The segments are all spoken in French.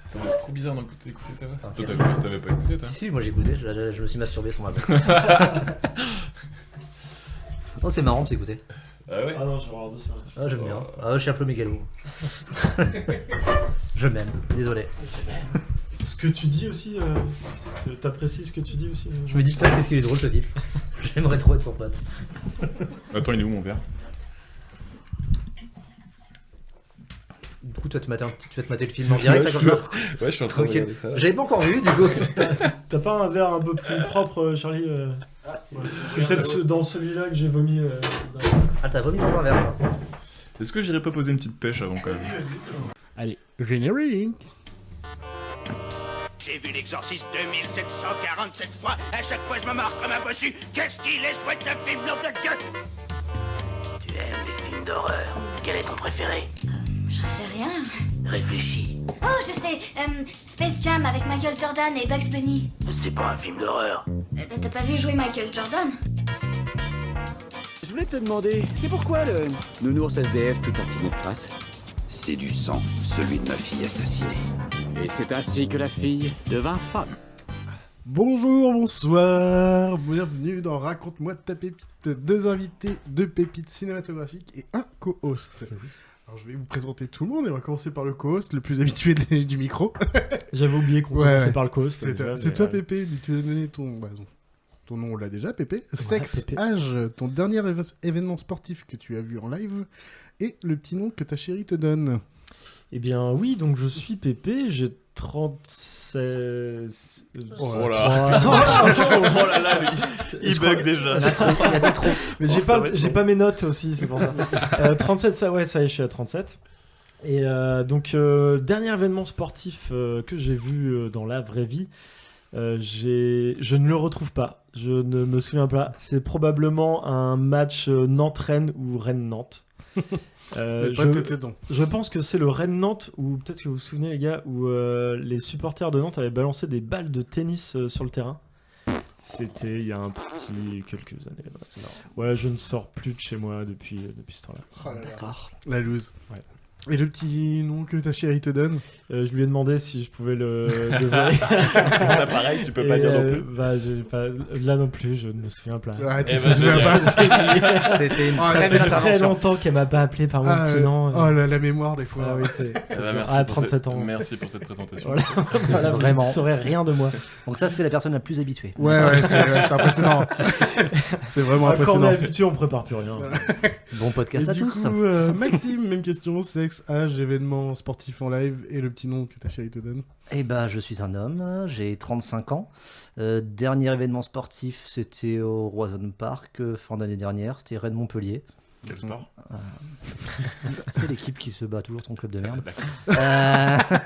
C'est trop bizarre d'écouter ça va. Toi, T'inquiète. t'avais pas écouté, toi? Si, moi j'ai écouté, je me suis masturbé sur ma voix. Oh, c'est marrant de s'écouter. Ah ouais? Ah non, je vais avoir 2 semaines. Ah, j'aime bien. Ah, je suis un peu mégalo. Je m'aime, désolé. Ce que tu dis aussi, t'apprécies ce que tu dis aussi. Je me dis putain, qu'est-ce qu'il est drôle ce type. J'aimerais trop être son pote. Attends, il est où mon verre? Du coup, toi, tu vas te mater le film en direct, là, comme ça. Ouais, je suis en train de Tranquille. regarder ça. J'avais pas encore vu, du coup. T'as pas un verre un peu plus propre, Charlie Ouais, c'est peut-être dans celui-là que j'ai vomi. Ah, t'as vomi dans un verre, toi. Est-ce que j'irais pas poser une petite pêche avant quand même? Allez, générique. J'ai vu l'exorciste 2747 fois. À chaque fois, je me marre comme un bossu. Qu'est-ce qu'il est chouette ce film, nom de Dieu! Tu aimes les films d'horreur? Quel est ton préféré? J'en sais rien. Réfléchis. Oh, je sais. Space Jam avec Michael Jordan et Bugs Bunny. C'est pas un film d'horreur. T'as pas vu jouer Michael Jordan? Je voulais te demander, c'est pourquoi le nounours SDF tout petit de crasse? C'est du sang, celui de ma fille assassinée. Et c'est ainsi que la fille devint femme. Bonjour, bonsoir, bienvenue dans Raconte-moi ta pépite. 2 invités, 2 pépites cinématographiques et un co-host. Alors je vais vous présenter tout le monde et on va commencer par le co-host, le plus habitué du micro. J'avais oublié qu'on commençait par le coast. C'est toi Pépé, tu as donné ton nom, on l'a déjà, Pépé. Sexe, Pépé. âge, ton dernier événement sportif que tu as vu en live et le petit nom que ta chérie te donne. Eh bien oui, donc je suis Pépé, j'ai 36... Oh là là, il bug déjà. Il y a des trous. Mais j'ai pas mes notes aussi, c'est pour ça. 37, ça y est, je suis à 37. Et donc, dernier événement sportif que j'ai vu dans la vraie vie, je ne le retrouve pas. Je ne me souviens pas. C'est probablement un match Nantes-Rennes ou Rennes-Nantes. Pas de cette saison. Je pense que c'est le Rennes-Nantes, ou peut-être que vous vous souvenez les gars, où les supporters de Nantes avaient balancé des balles de tennis sur le terrain. C'était il y a quelques années. Ouais, je ne sors plus de chez moi depuis ce temps-là. Oh là là. D'accord. La loose. Ouais. Et le petit nom que ta chérie te donne? Je lui ai demandé si je pouvais le dévoiler. Ça pareil, tu peux pas dire non plus. Bah, là non plus, je ne me souviens pas. Ah, tu Eh te ben, souviens pas? C'était une Oh, très Ça belle fait très intervention. longtemps qu'elle m'a pas appelé par mon petit nom. Oh la mémoire des fois. Ah oui, c'est Merci à pour 37 ans. Merci pour cette présentation. Voilà. Voilà, vous Vraiment. ne saurez rien de moi. Donc ça, c'est la personne la plus habituée. Ouais, c'est impressionnant. C'est vraiment Quand on est impressionnant. habitué, on prépare plus rien. Bon podcast Et à du tous. coup, Maxime, même question, sexe, âge, événement sportif en live et le petit nom que ta chérie te donne. Eh ben, je suis un homme, j'ai 35 ans. Dernier événement sportif, c'était au Roison Park, fin d'année dernière, c'était Rennes-Montpellier. Quel sport? C'est l'équipe qui se bat toujours, ton club de merde. D'accord.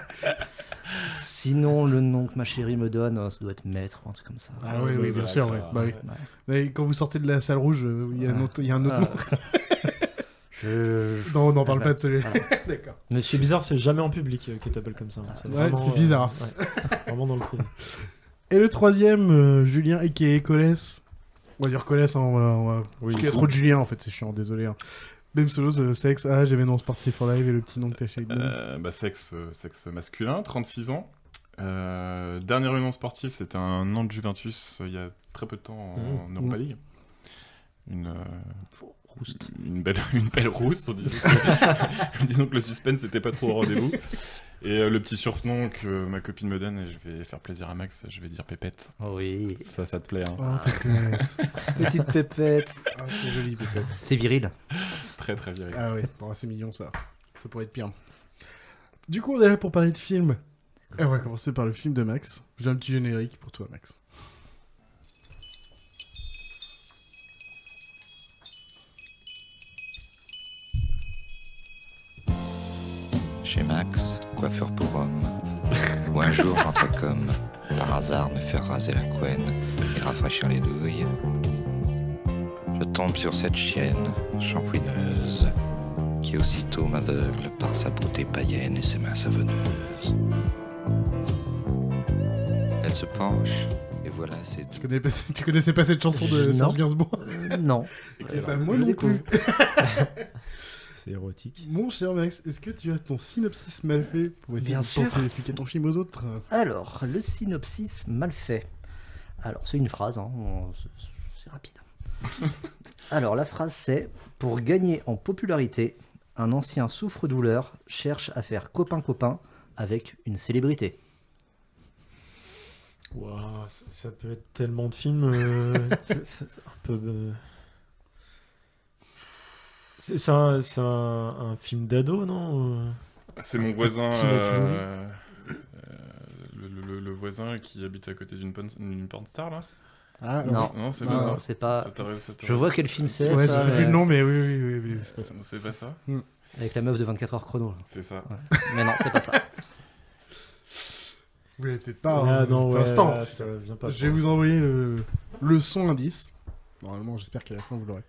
Sinon, le nom que ma chérie me donne, ça doit être Maître ou un truc comme ça. Ah oui, bien sûr, ouais. Bah oui. Ouais. Mais quand vous sortez de la salle rouge, il y a un autre nom. Non, on n'en parle pas de celui-là. D'accord. C'est bizarre, c'est jamais en public qui t'appelle comme ça. Ouais, c'est bizarre. Vraiment dans le privé. Et le troisième, Julien, a.k.a. Colès. On va dire Colès, hein, on va... Oui, parce qu'il y a trop de Julien, en fait, c'est chiant, désolé. Hein. Même solo, sexe, âge, événement sportif en live et le petit nom que t'as chérie te donne. Sexe masculin, 36 ans. Dernier événement sportif, c'était un Nantes Juventus il y a très peu de temps en Europa League. Une belle rouste, disons que le suspense n'était pas trop au rendez-vous. Et le petit surnom que ma copine me donne, et je vais faire plaisir à Max, je vais dire Pépette. Oui. Ça te plaît, hein? Ah, Pépette. Petite pépette. Ah, c'est joli, Pépette. C'est viril. Très très viril. Ah oui, bon, c'est mignon ça. Ça pourrait être pire. Du coup, on est là pour parler de film. Et on va commencer par le film de Max. J'ai un petit générique pour toi, Max. Chez Max, coiffeur pour homme. Où un jour j'entrais comme, par hasard, me faire raser la couenne et rafraîchir les douilles. Je tombe sur cette chienne, shampouineuse, qui aussitôt m'aveugle par sa beauté païenne et ses mains savonneuses. Elle se penche, et voilà, c'est... Tu connaissais pas cette chanson de Non. Serge Gainsbourg? Non. Eh ben, moi Je non découvre. plus. c'est érotique. Mon cher Max, est-ce que tu as ton synopsis mal fait pour essayer Bien de sûr. tenter d'expliquer ton film aux autres? Alors, le synopsis mal fait. Alors, c'est une phrase, hein, c'est rapide. Alors, la phrase c'est: pour gagner en popularité, un ancien souffre-douleur cherche à faire copain-copain avec une célébrité. Waouh, ça peut être tellement de films. C'est un peu. C'est un film d'ado, non? C'est mon voisin, Teen Movie. le voisin qui habite à côté d'une porn star là. Ah, Non, Non, c'est non, pas ça. c'est pas. Ça t'aurait- ça t'aurait- Je vois quel film c'est. ouais, je ça, sais plus le nom, mais oui, c'est pas ça. C'est pas ça. Avec la meuf de 24 heures chrono. là. C'est ça. Ouais. Mais non, c'est pas ça. Vous l'avez peut-être pas Ah, non, pour ouais, l'instant. là, ça vient pas Je vais pour vous envoyer le son indice. Normalement, j'espère qu'à la fin, vous l'aurez.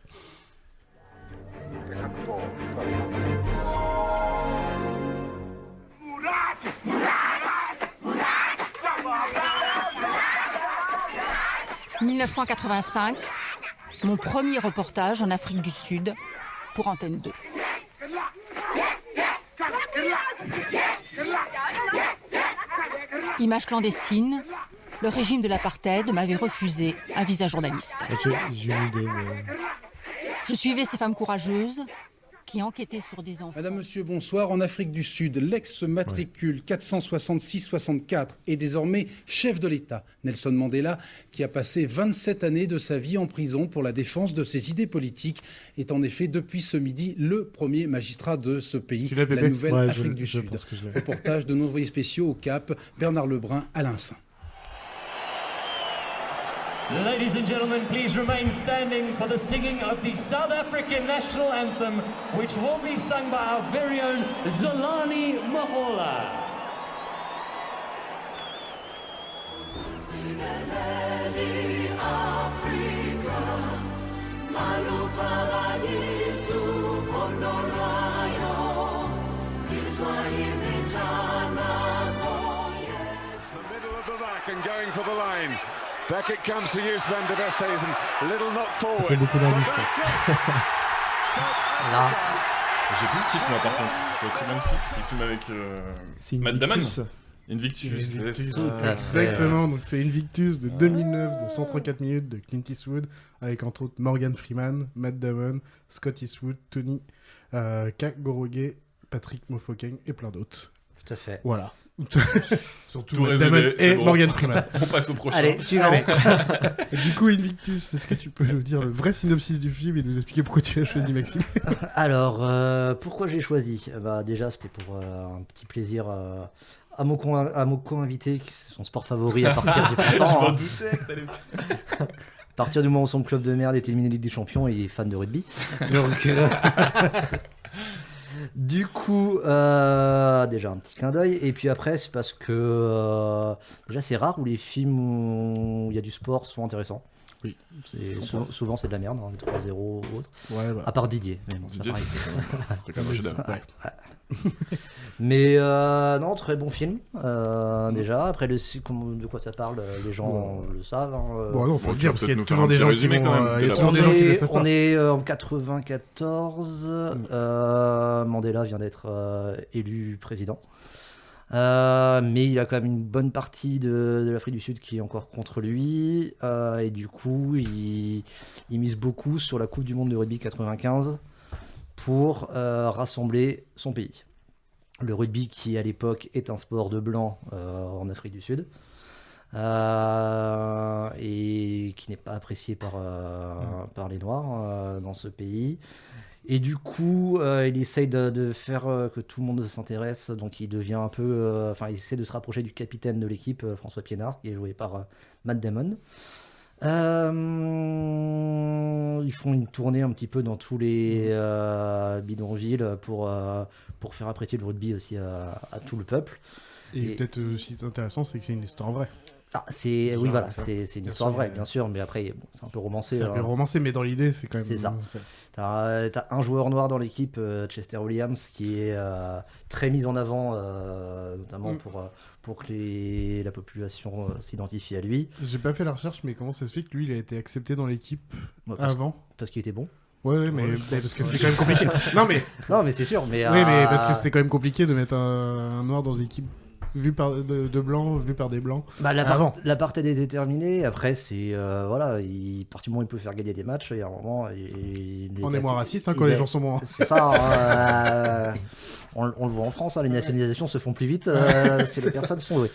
« 1985, mon premier reportage en Afrique du Sud pour Antenne 2. Image clandestine, le régime de l'apartheid m'avait refusé un visa journaliste. J'ai une idée. Mais... Je suivais ces femmes courageuses qui enquêtaient sur des enfants. Madame, monsieur, bonsoir. En Afrique du Sud, l'ex-matricule 466-64 est désormais chef de l'État. Nelson Mandela, qui a passé 27 années de sa vie en prison pour la défense de ses idées politiques, est en effet depuis ce midi le premier magistrat de ce pays, la nouvelle Afrique du Sud. Reportage de nos envoyés spéciaux au Cap, Bernard Lebrun, Alain Saint. Ladies and gentlemen, please remain standing for the singing of the South African national anthem, which will be sung by our very own Zolani Mahola. The middle of the back and going for the line. Back it comes to Joos van der Westhuizen. Little knock forward. Ça fait beaucoup d'indices. Là. J'ai plus le titre moi par contre. Je vois très bien le film. C'est le film avec Matt Damon. Invictus, c'est ça. Exactement, donc c'est Invictus de 2009 de 134 minutes de Clint Eastwood avec entre autres Morgan Freeman, Matt Damon, Scott Eastwood, Tony Kagoroge, Patrick Mofokeng et plein d'autres. Tout à fait. Voilà. Surtout Tout Matt résumé, Damon c'est et bon. Morgan Freeman. On passe au prochain. Allez, suivant. Et du coup, Invictus, est-ce que tu peux nous dire le vrai synopsis du film et nous expliquer pourquoi tu l'as choisi, Maxime? Alors, pourquoi j'ai choisi? Bah, déjà, c'était pour un petit plaisir à mon co-invité, c'est son sport favori à partir du printemps. Je m'en hein. doutais que t'allais... À partir du moment où son club de merde est éliminé de Ligue des Champions, il est fan de rugby. Donc, du coup, déjà un petit clin d'œil. Et puis après, c'est parce que déjà c'est rare où les films où il y a du sport sont intéressants. Oui. Souvent c'est de la merde, hein, les 3-0 ou autre. Ouais, bah. À part Didier. Mais bon, c'est Didier, pas pareil. c'était quand même un chef-d'œuvre. Ouais. Mais non, très bon film. Déjà, après de quoi ça parle, les gens le savent. Hein, Bon, non, faut le dire parce qu'il y a nous toujours faire un des petit gens qui résumé, vont, quand même, il y a de toujours la des gens qui le savent on pas. est en 94. Mandela vient d'être élu président. Mais il y a quand même une bonne partie de l'Afrique du Sud qui est encore contre lui. Et du coup, il mise beaucoup sur la Coupe du Monde de rugby 95 pour rassembler son pays. Le rugby qui, à l'époque, est un sport de blanc en Afrique du Sud. Et qui n'est pas apprécié par les Noirs dans ce pays. Et du coup, il essaye de faire que tout le monde s'intéresse, donc il devient un peu... il essaie de se rapprocher du capitaine de l'équipe, François Piénard, qui est joué par Matt Damon. Ils font une tournée un petit peu dans tous les bidonvilles pour faire apprécier le rugby aussi à tout le peuple. Et peut-être aussi intéressant, c'est que c'est une histoire vraie. Ah, oui, voilà, c'est une histoire vraie, bien sûr, mais après, bon, c'est un peu romancé. C'est un peu romancé, mais dans l'idée, c'est quand même... C'est ça. T'as un joueur noir dans l'équipe, Chester Williams, qui est très mis en avant, notamment pour que la population s'identifie à lui. J'ai pas fait la recherche, mais comment ça se fait que lui, il a été accepté dans l'équipe avant? Parce qu'il était bon. Ouais, mais parce que c'est quand même compliqué. Non, mais c'est sûr. Oui, mais parce que c'est quand même compliqué de mettre un noir dans une équipe vue par de blancs, vue par des blancs. L'apartheid est déterminé. Après, c'est voilà, à partir du moment où il peut faire gagner des matchs, il y a un moment. On est moins raciste quand les gens sont moins. C'est ça. On le voit en France, les nationalisations se font plus vite si les personnes sont douées.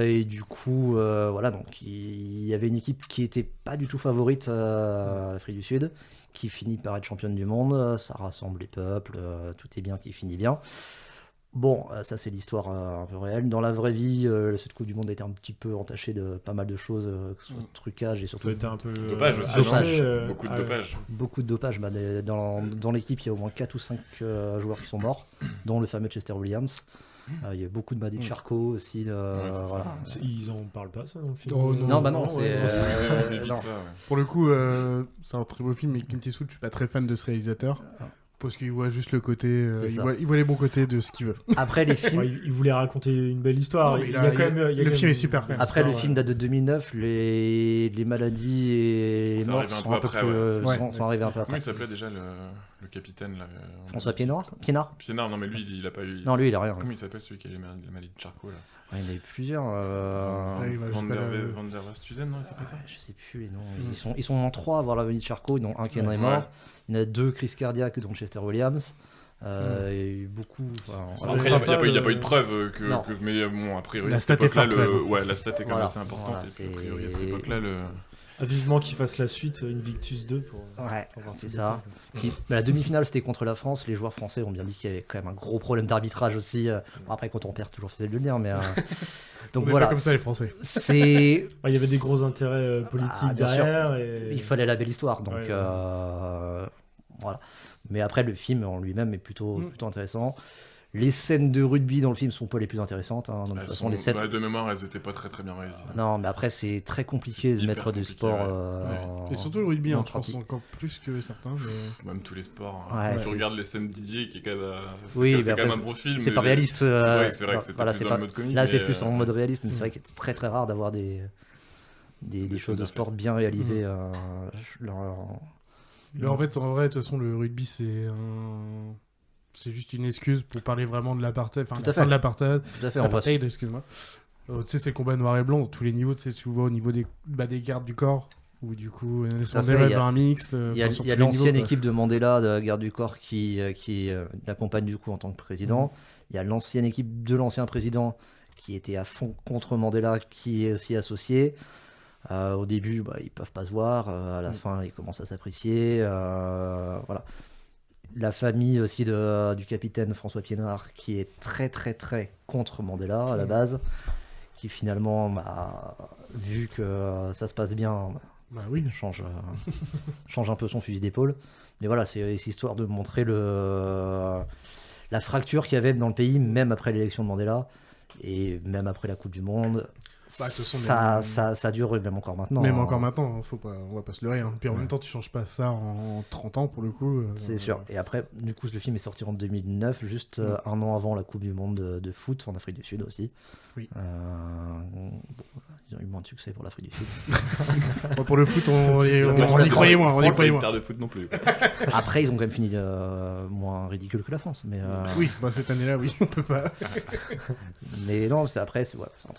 Et du coup, voilà, donc il y avait une équipe qui était pas du tout favorite à l'Afrique du Sud, qui finit par être championne du monde. Ça rassemble les peuples, tout est bien qui finit bien. Bon, ça c'est l'histoire un peu réelle. Dans la vraie vie, cette Coupe du Monde a été un petit peu entachée de pas mal de choses, que ce soit trucage et surtout... Ça a été un peu... Dopage aussi, beaucoup de dopage. Beaucoup de dopage. Dans l'équipe, il y a au moins 4 ou 5 joueurs qui sont morts, dont le fameux Chester Williams. Il y a beaucoup de Madi Charcot aussi. Voilà. Ils en parlent pas, ça, dans le film? Oh, non, bah non. Non. Pour le coup, c'est un très beau film, mais Clint Eastwood, je suis pas très fan de ce réalisateur. Parce qu'il voit juste le côté, il voit les bons côtés de ce qu'il veut. Après les films, il voulait raconter une belle histoire. Non, le film est super quand même. Après le film date de 2009, les maladies et les morts sont arrivés un peu après. Comment il s'appelait déjà le capitaine là, François Piénard, non mais lui il a pas eu. Non, lui il a rien. Comment il s'appelle celui qui a la maladie de Charcot là? Il y en a eu plusieurs. Van der Westhuizen, non, c'est pas ça? Je sais plus les noms. Ils sont en 3 à avoir la maladie de Charcot, dont un qui en est mort. Il y en a 2 crises cardiaques, dont Chester Williams. Il y a eu beaucoup. Après, il n'y a pas eu de preuve mais bon, a priori, la stat est forte. La stat est quand même assez importante. A priori, à cette époque-là, vivement qu'il fasse la suite, Invictus 2 pour c'est ça. La demi-finale c'était contre la France, les joueurs français ont bien dit qu'il y avait quand même un gros problème d'arbitrage aussi. Après quand on perd, toujours facile de le dire, mais donc on voilà. Pas comme ça les Français. Il y avait des gros intérêts politiques derrière. Et... Il fallait la belle histoire, donc voilà. Mais après le film en lui-même est plutôt intéressant. Les scènes de rugby dans le film sont pas les plus intéressantes. De mémoire, elles étaient pas très très bien réalisées. Non, mais après, c'est très compliqué de mettre du sport. Et surtout le rugby, je pense encore plus que certains. Même tous les sports. Tu regardes les scènes Didier, qui est quand même, c'est quand même un bon film. C'est pas réaliste. C'est vrai que c'était plus dans le mode comique. Là, c'est plus en mode réaliste, mais c'est vrai que c'est très très rare d'avoir des choses de sport bien réalisées. En vrai, de toute façon, le rugby, c'est juste une excuse pour parler vraiment de l'apartheid, enfin la fin de l'apartheid. Tout à fait, l'apartheid, excuse-moi. Tu sais, c'est le combat noir et blanc dans tous les niveaux. Tu sais, tu vois au niveau des gardes du corps, où du coup, Mandela va un mix. Il y a l'ancienne équipe de Mandela, de la garde du corps, qui l'accompagne du coup en tant que président. Il y a l'ancienne équipe de l'ancien président qui était à fond contre Mandela, qui est aussi associée. Au début, ils peuvent pas se voir. À la fin, ils commencent à s'apprécier. Voilà. La famille aussi du capitaine François Piénard, qui est très très très contre Mandela à la base, qui finalement, vu que ça se passe bien, change un peu son fusil d'épaule. Mais voilà, c'est histoire de montrer la fracture qu'il y avait dans le pays, même après l'élection de Mandela, et même après la Coupe du Monde. Ça dure même encore maintenant. Même encore maintenant, on va pas se leurrer. Puis en même temps, tu changes pas ça en 30 ans pour le coup. C'est sûr. Et après, du coup, le film est sorti en 2009, juste un an avant la Coupe du Monde de foot en Afrique du Sud aussi. Oui. Ils ont eu moins de succès pour l'Afrique du Sud. Pour le foot, on y croyait moins. On y croyait moins. De foot non plus. Après, ils ont quand même fini moins ridicule que la France. Mais oui, cette année-là, oui, on peut pas. Mais non, c'est un très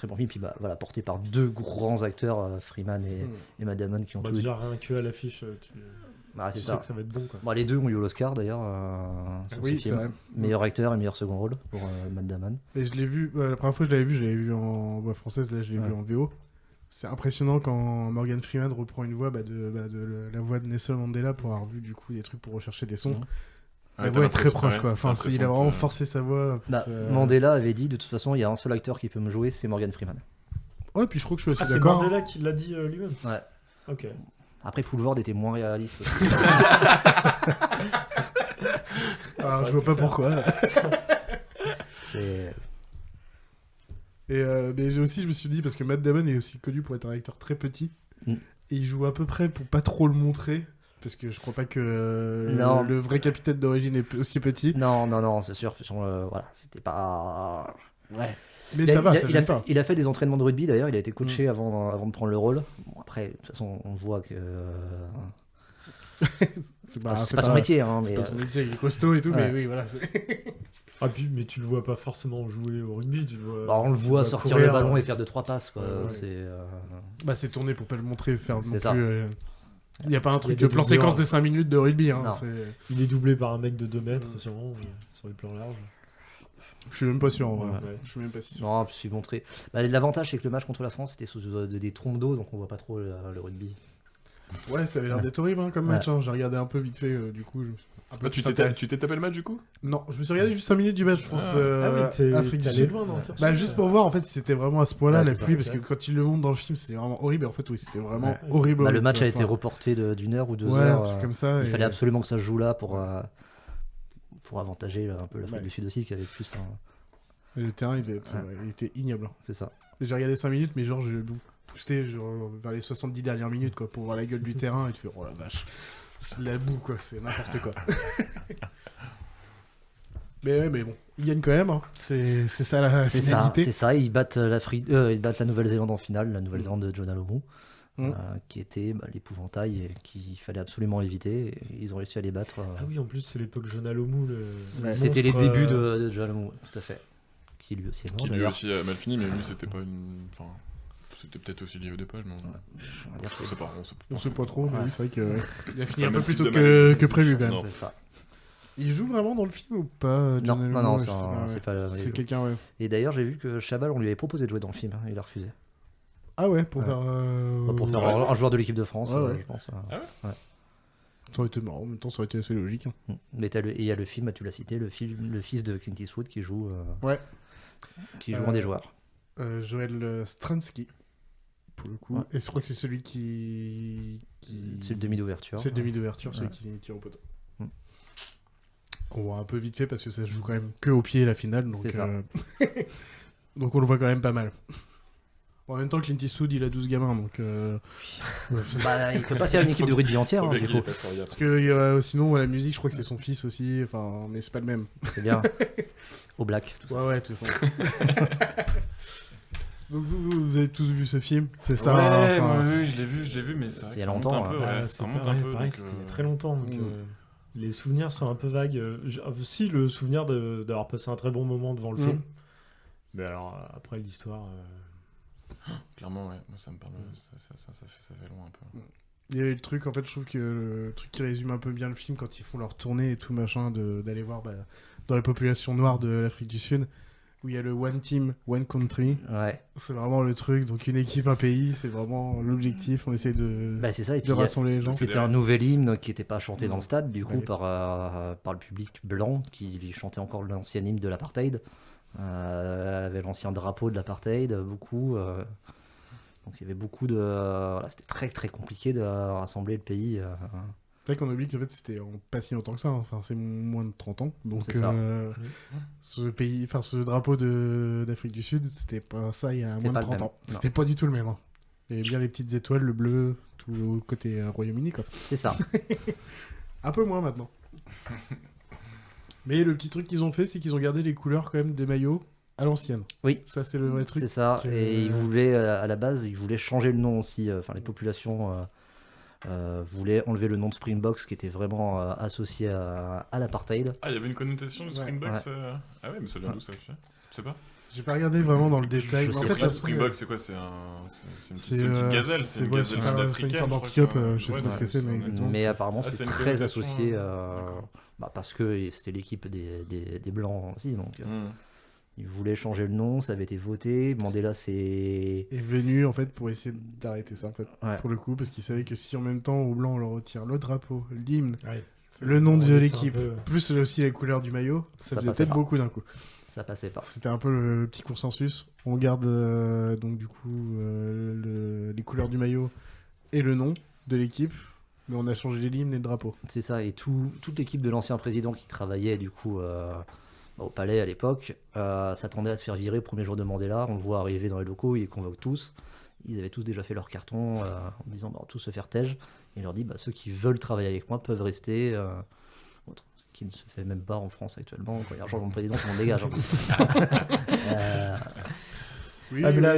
bon film. Puis voilà, porté par 2 grands acteurs, Freeman et Matt Damon, qui ont tous déjà rien que à l'affiche, tu sais que ça va être bon, quoi. Les 2 ont eu l'Oscar d'ailleurs. Oui, c'est vrai. Meilleur acteur et meilleur second rôle pour Matt Damon. Et je l'ai vu, la première fois que je l'avais vu en voix française, là je l'ai vu en VO. C'est impressionnant quand Morgan Freeman reprend une voix de la voix de Nelson Mandela pour avoir vu du coup des trucs pour rechercher des sons. La voix est très proche, quoi. Enfin, il a vraiment forcé sa voix. Mandela avait dit, de toute façon, il y a un seul acteur qui peut me jouer, c'est Morgan Freeman. Ouais, puis je crois que je suis assez d'accord. C'est Mandela qui l'a dit lui-même. Ouais. Ok. Après, Poulvord était moins réaliste aussi. Je vois pas pourquoi. Mais je me suis dit, parce que Matt Damon est aussi connu pour être un acteur très petit, et il joue à peu près pour pas trop le montrer, parce que je crois pas que le vrai capitaine d'origine est aussi petit. Non, c'est sûr. Voilà, c'était pas... Ouais. Mais ça va, ça vient pas. Il a fait des entraînements de rugby d'ailleurs, il a été coaché avant de prendre le rôle. Bon, après, de toute façon, on voit que c'est pas son métier, hein, c'est mais pas son métier, il est costaud et tout, mais oui, voilà. Ah, puis, mais tu le vois pas forcément jouer au rugby. Tu le vois, Bah, on le voit sortir courir, le ballon et faire 2-3 passes. Quoi. Bah, c'est tourné pour pas le montrer, faire C'est non ça. plus. Il n'y a pas un truc des de plan doubleurs. séquence de 5 minutes de rugby. Hein, il est doublé par un mec de 2 mètres, sûrement, sur les plans larges. Je suis même pas sûr en vrai. Ouais. Je suis même pas si sûr. Non, je suis montré. Bah, l'avantage, c'est que le match contre la France, c'était sous des trompes d'eau, donc on voit pas trop le rugby. Ouais, ça avait l'air d'être horrible hein, comme match. Hein. J'ai regardé un peu vite fait, du coup. Tu t'es tapé le match du coup? Non, je me suis regardé juste 5 minutes du match, je pense. Afrique du allé Sud. loin dans le Bah, juste pour voir en fait si c'était vraiment à ce point-là la c'est pluie, ça, parce que quand ils le montrent dans le film, c'était vraiment horrible. Et en fait, oui, c'était vraiment Ouais. horrible. Bah, le horrible, match a quoi. été reporté d'1 heure ou 2 Ouais, heures. un truc comme ça, Il et- fallait absolument que ça se joue là pour avantager un peu l'Afrique du Sud aussi, qui avait plus un... Et le terrain, il était ignoble. Hein. C'est ça. J'ai regardé 5 minutes, mais genre, j'ai boosté vers les 70 dernières minutes, quoi, pour voir la gueule du terrain et tu fais, oh la vache, c'est de la boue, quoi, c'est n'importe quoi. mais bon, ils gagnent quand même, hein. C'est ça la finalité. C'est ça, ils battent ils battent la Nouvelle-Zélande en finale, la Nouvelle-Zélande de John Alomu, qui était l'épouvantail et qu'il fallait absolument éviter. Et ils ont réussi à les battre. Ah oui, en plus, c'est l'époque John Alomu. C'était les débuts de John Alomu, tout à fait. Qui lui aussi est mort. Qui lui d'ailleurs. aussi a mal fini, mais lui c'était pas une. Enfin, c'était peut-être aussi lié au dépage, non? On sait pas. On sait pas trop, mais oui, c'est vrai qu'il a fini un Pas peu le plus type tôt de maladie. que prévu, quand même. Non. C'est ça. Il joue vraiment dans le film ou pas John Alomu, Non, je sais pas, c'est pas. C'est quelqu'un, ouais. Et d'ailleurs, j'ai vu que Chabal, on lui avait proposé de jouer dans le film, hein, il a refusé. Ah ouais, pour faire. Pour faire un joueur de l'équipe de France, Ouais, ouais. je pense. Ah ouais. Ça aurait été marrant, en même temps, ça aurait été assez logique. Hein. Mais il y a le film, tu l'as cité, le fils de Clint Eastwood qui joue. Ouais. Qui joue un des joueurs. Joel Stransky, pour le coup. Ouais. Et je crois que c'est celui qui... C'est le demi d'ouverture. C'est le demi d'ouverture, celui Ouais. qui tire au poteau. Qu'on voit un peu vite fait parce que ça se joue quand même que au pied la finale. Donc, C'est ça. donc on le voit quand même pas mal. Bon, en même temps, Clint Eastwood, il a 12 gamins, donc... Bah, il peut pas faire une équipe de rugby entière, hein, du coup. Parce que sinon, la musique, je crois que c'est son fils aussi, enfin, mais c'est pas le même. C'est bien. Au black, tout ça. Ouais, tout ça. Donc vous avez tous vu ce film, c'est ça? Ouais, enfin... oui, je l'ai vu, mais c'est vrai il y que a ça monte longtemps, un peu, hein. ouais, ça monte un peu. Pareil, donc, c'était il y a très longtemps. Donc, les souvenirs sont un peu vagues. Si, le souvenir d'avoir passé un très bon moment devant le film. Mais alors, après, l'histoire... Clairement, ouais, moi ça me parle, ça fait long un peu. Il y a eu le truc, en fait, je trouve que le truc qui résume un peu bien le film quand ils font leur tournée et tout machin, d'aller voir dans la population noire de l'Afrique du Sud, où il y a le One Team, One Country. Ouais. C'est vraiment le truc, donc une équipe, un pays, c'est vraiment l'objectif, on essaie C'est ça, et de puis rassembler les gens. C'était un nouvel hymne qui n'était pas chanté dans le stade, du coup, Ouais. par le public blanc, qui chantait encore l'ancien hymne de l'apartheid. Avait l'ancien drapeau de l'apartheid, beaucoup. Donc il y avait beaucoup de... voilà, c'était très très compliqué de rassembler le pays. C'est vrai qu'on oublie qu'en fait c'était pas si longtemps que ça, hein. Enfin c'est moins de 30 ans, donc C'est ça. ce drapeau d'Afrique du Sud, c'était pas ça il y a C'était moins pas de le 30 même, ans. non. C'était pas du tout le même. Hein. Il y avait bien les petites étoiles, le bleu, tout le côté Royaume-Uni quoi. C'est ça. Un peu moins maintenant. Mais le petit truc qu'ils ont fait, c'est qu'ils ont gardé les couleurs quand même des maillots à l'ancienne. Oui. Ça c'est le vrai truc. C'est ça. que- Et ils voulaient, à la base, ils voulaient changer le nom aussi. Enfin, les populations voulaient enlever le nom de Springboks qui était vraiment associé à l'apartheid. Ah, il y avait une connotation de Ouais. Springboks Ouais. Ah ouais, mais ça vient d'où ça? Je sais pas. J'ai pas regardé vraiment dans le détail. Je mais en sais fait, pas. après, Springboks, c'est quoi? C'est une petite gazelle. C'est une ouais, gazelle c'est une africaine. sorte d'antilope, je sais pas ce que c'est, mais exactement. Mais apparemment, Ah, c'est c'est une très connotation, associé d'accord. parce que c'était l'équipe des Blancs aussi. Donc, Hmm. ils voulaient changer le nom, ça avait été voté. Mandela, est venu en fait pour essayer d'arrêter ça en fait Ouais. pour le coup parce qu'il savait que si en même temps aux blancs on leur retire le drapeau, l'hymne, Ouais. le nom de On laisse l'équipe, un peu. plus aussi les couleurs du maillot, ça Ça faisait passait peut-être pas. beaucoup d'un coup. ça passait pas. C'était un peu le petit consensus. On garde donc du coup les couleurs du maillot et le nom de l'équipe, mais on a changé l'hymne et le drapeau. C'est ça, et toute l'équipe de l'ancien président qui travaillait du coup au palais à l'époque s'attendait à se faire virer le premier jour de Mandela. On le voit arriver dans les locaux, il les convoque tous. Ils avaient tous déjà fait leur carton en disant tous se faire tège. Il leur dit ceux qui veulent travailler avec moi peuvent rester. Ce qui ne se fait même pas en France actuellement. Quand il y a un changement de président, tout le monde dégage. Oui, mais oui. là,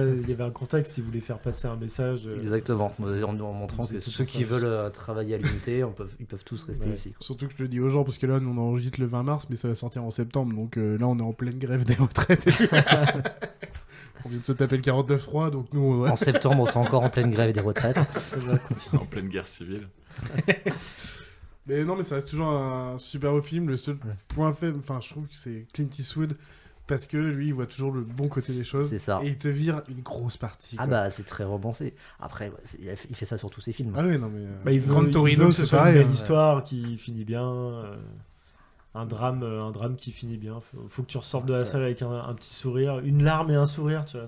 il y avait un contexte, ils voulaient faire passer un message. Exactement, en montrant c'est que tout ceux pour qui ça, veulent travailler à l'unité, ils peuvent tous rester Ouais. ici. Quoi. Surtout que je le dis aux gens, parce que là, nous on enregistre le 20 mars, mais ça va sortir en septembre, donc là on est en pleine grève des retraites et tout. On vient de se taper le 49.3, donc nous... En septembre, on sera encore en pleine grève des retraites. Ça va continuer. En pleine guerre civile. Mais non, mais ça reste toujours un super beau film. Le seul point faible, enfin, je trouve que c'est Clint Eastwood, parce que lui, il voit toujours le bon côté des choses. C'est ça. Et il te vire une grosse partie. Ah quoi. bah c'est très romancé. Après, il fait ça sur tous ses films. Ah oui, non, mais. Bah, il veut, Gran il veut Torino, que ce c'est soit pareil. une belle hein. histoire qui finit bien. Un drame qui finit bien. Faut que tu ressortes de la salle avec un petit sourire, une larme et un sourire, tu vois.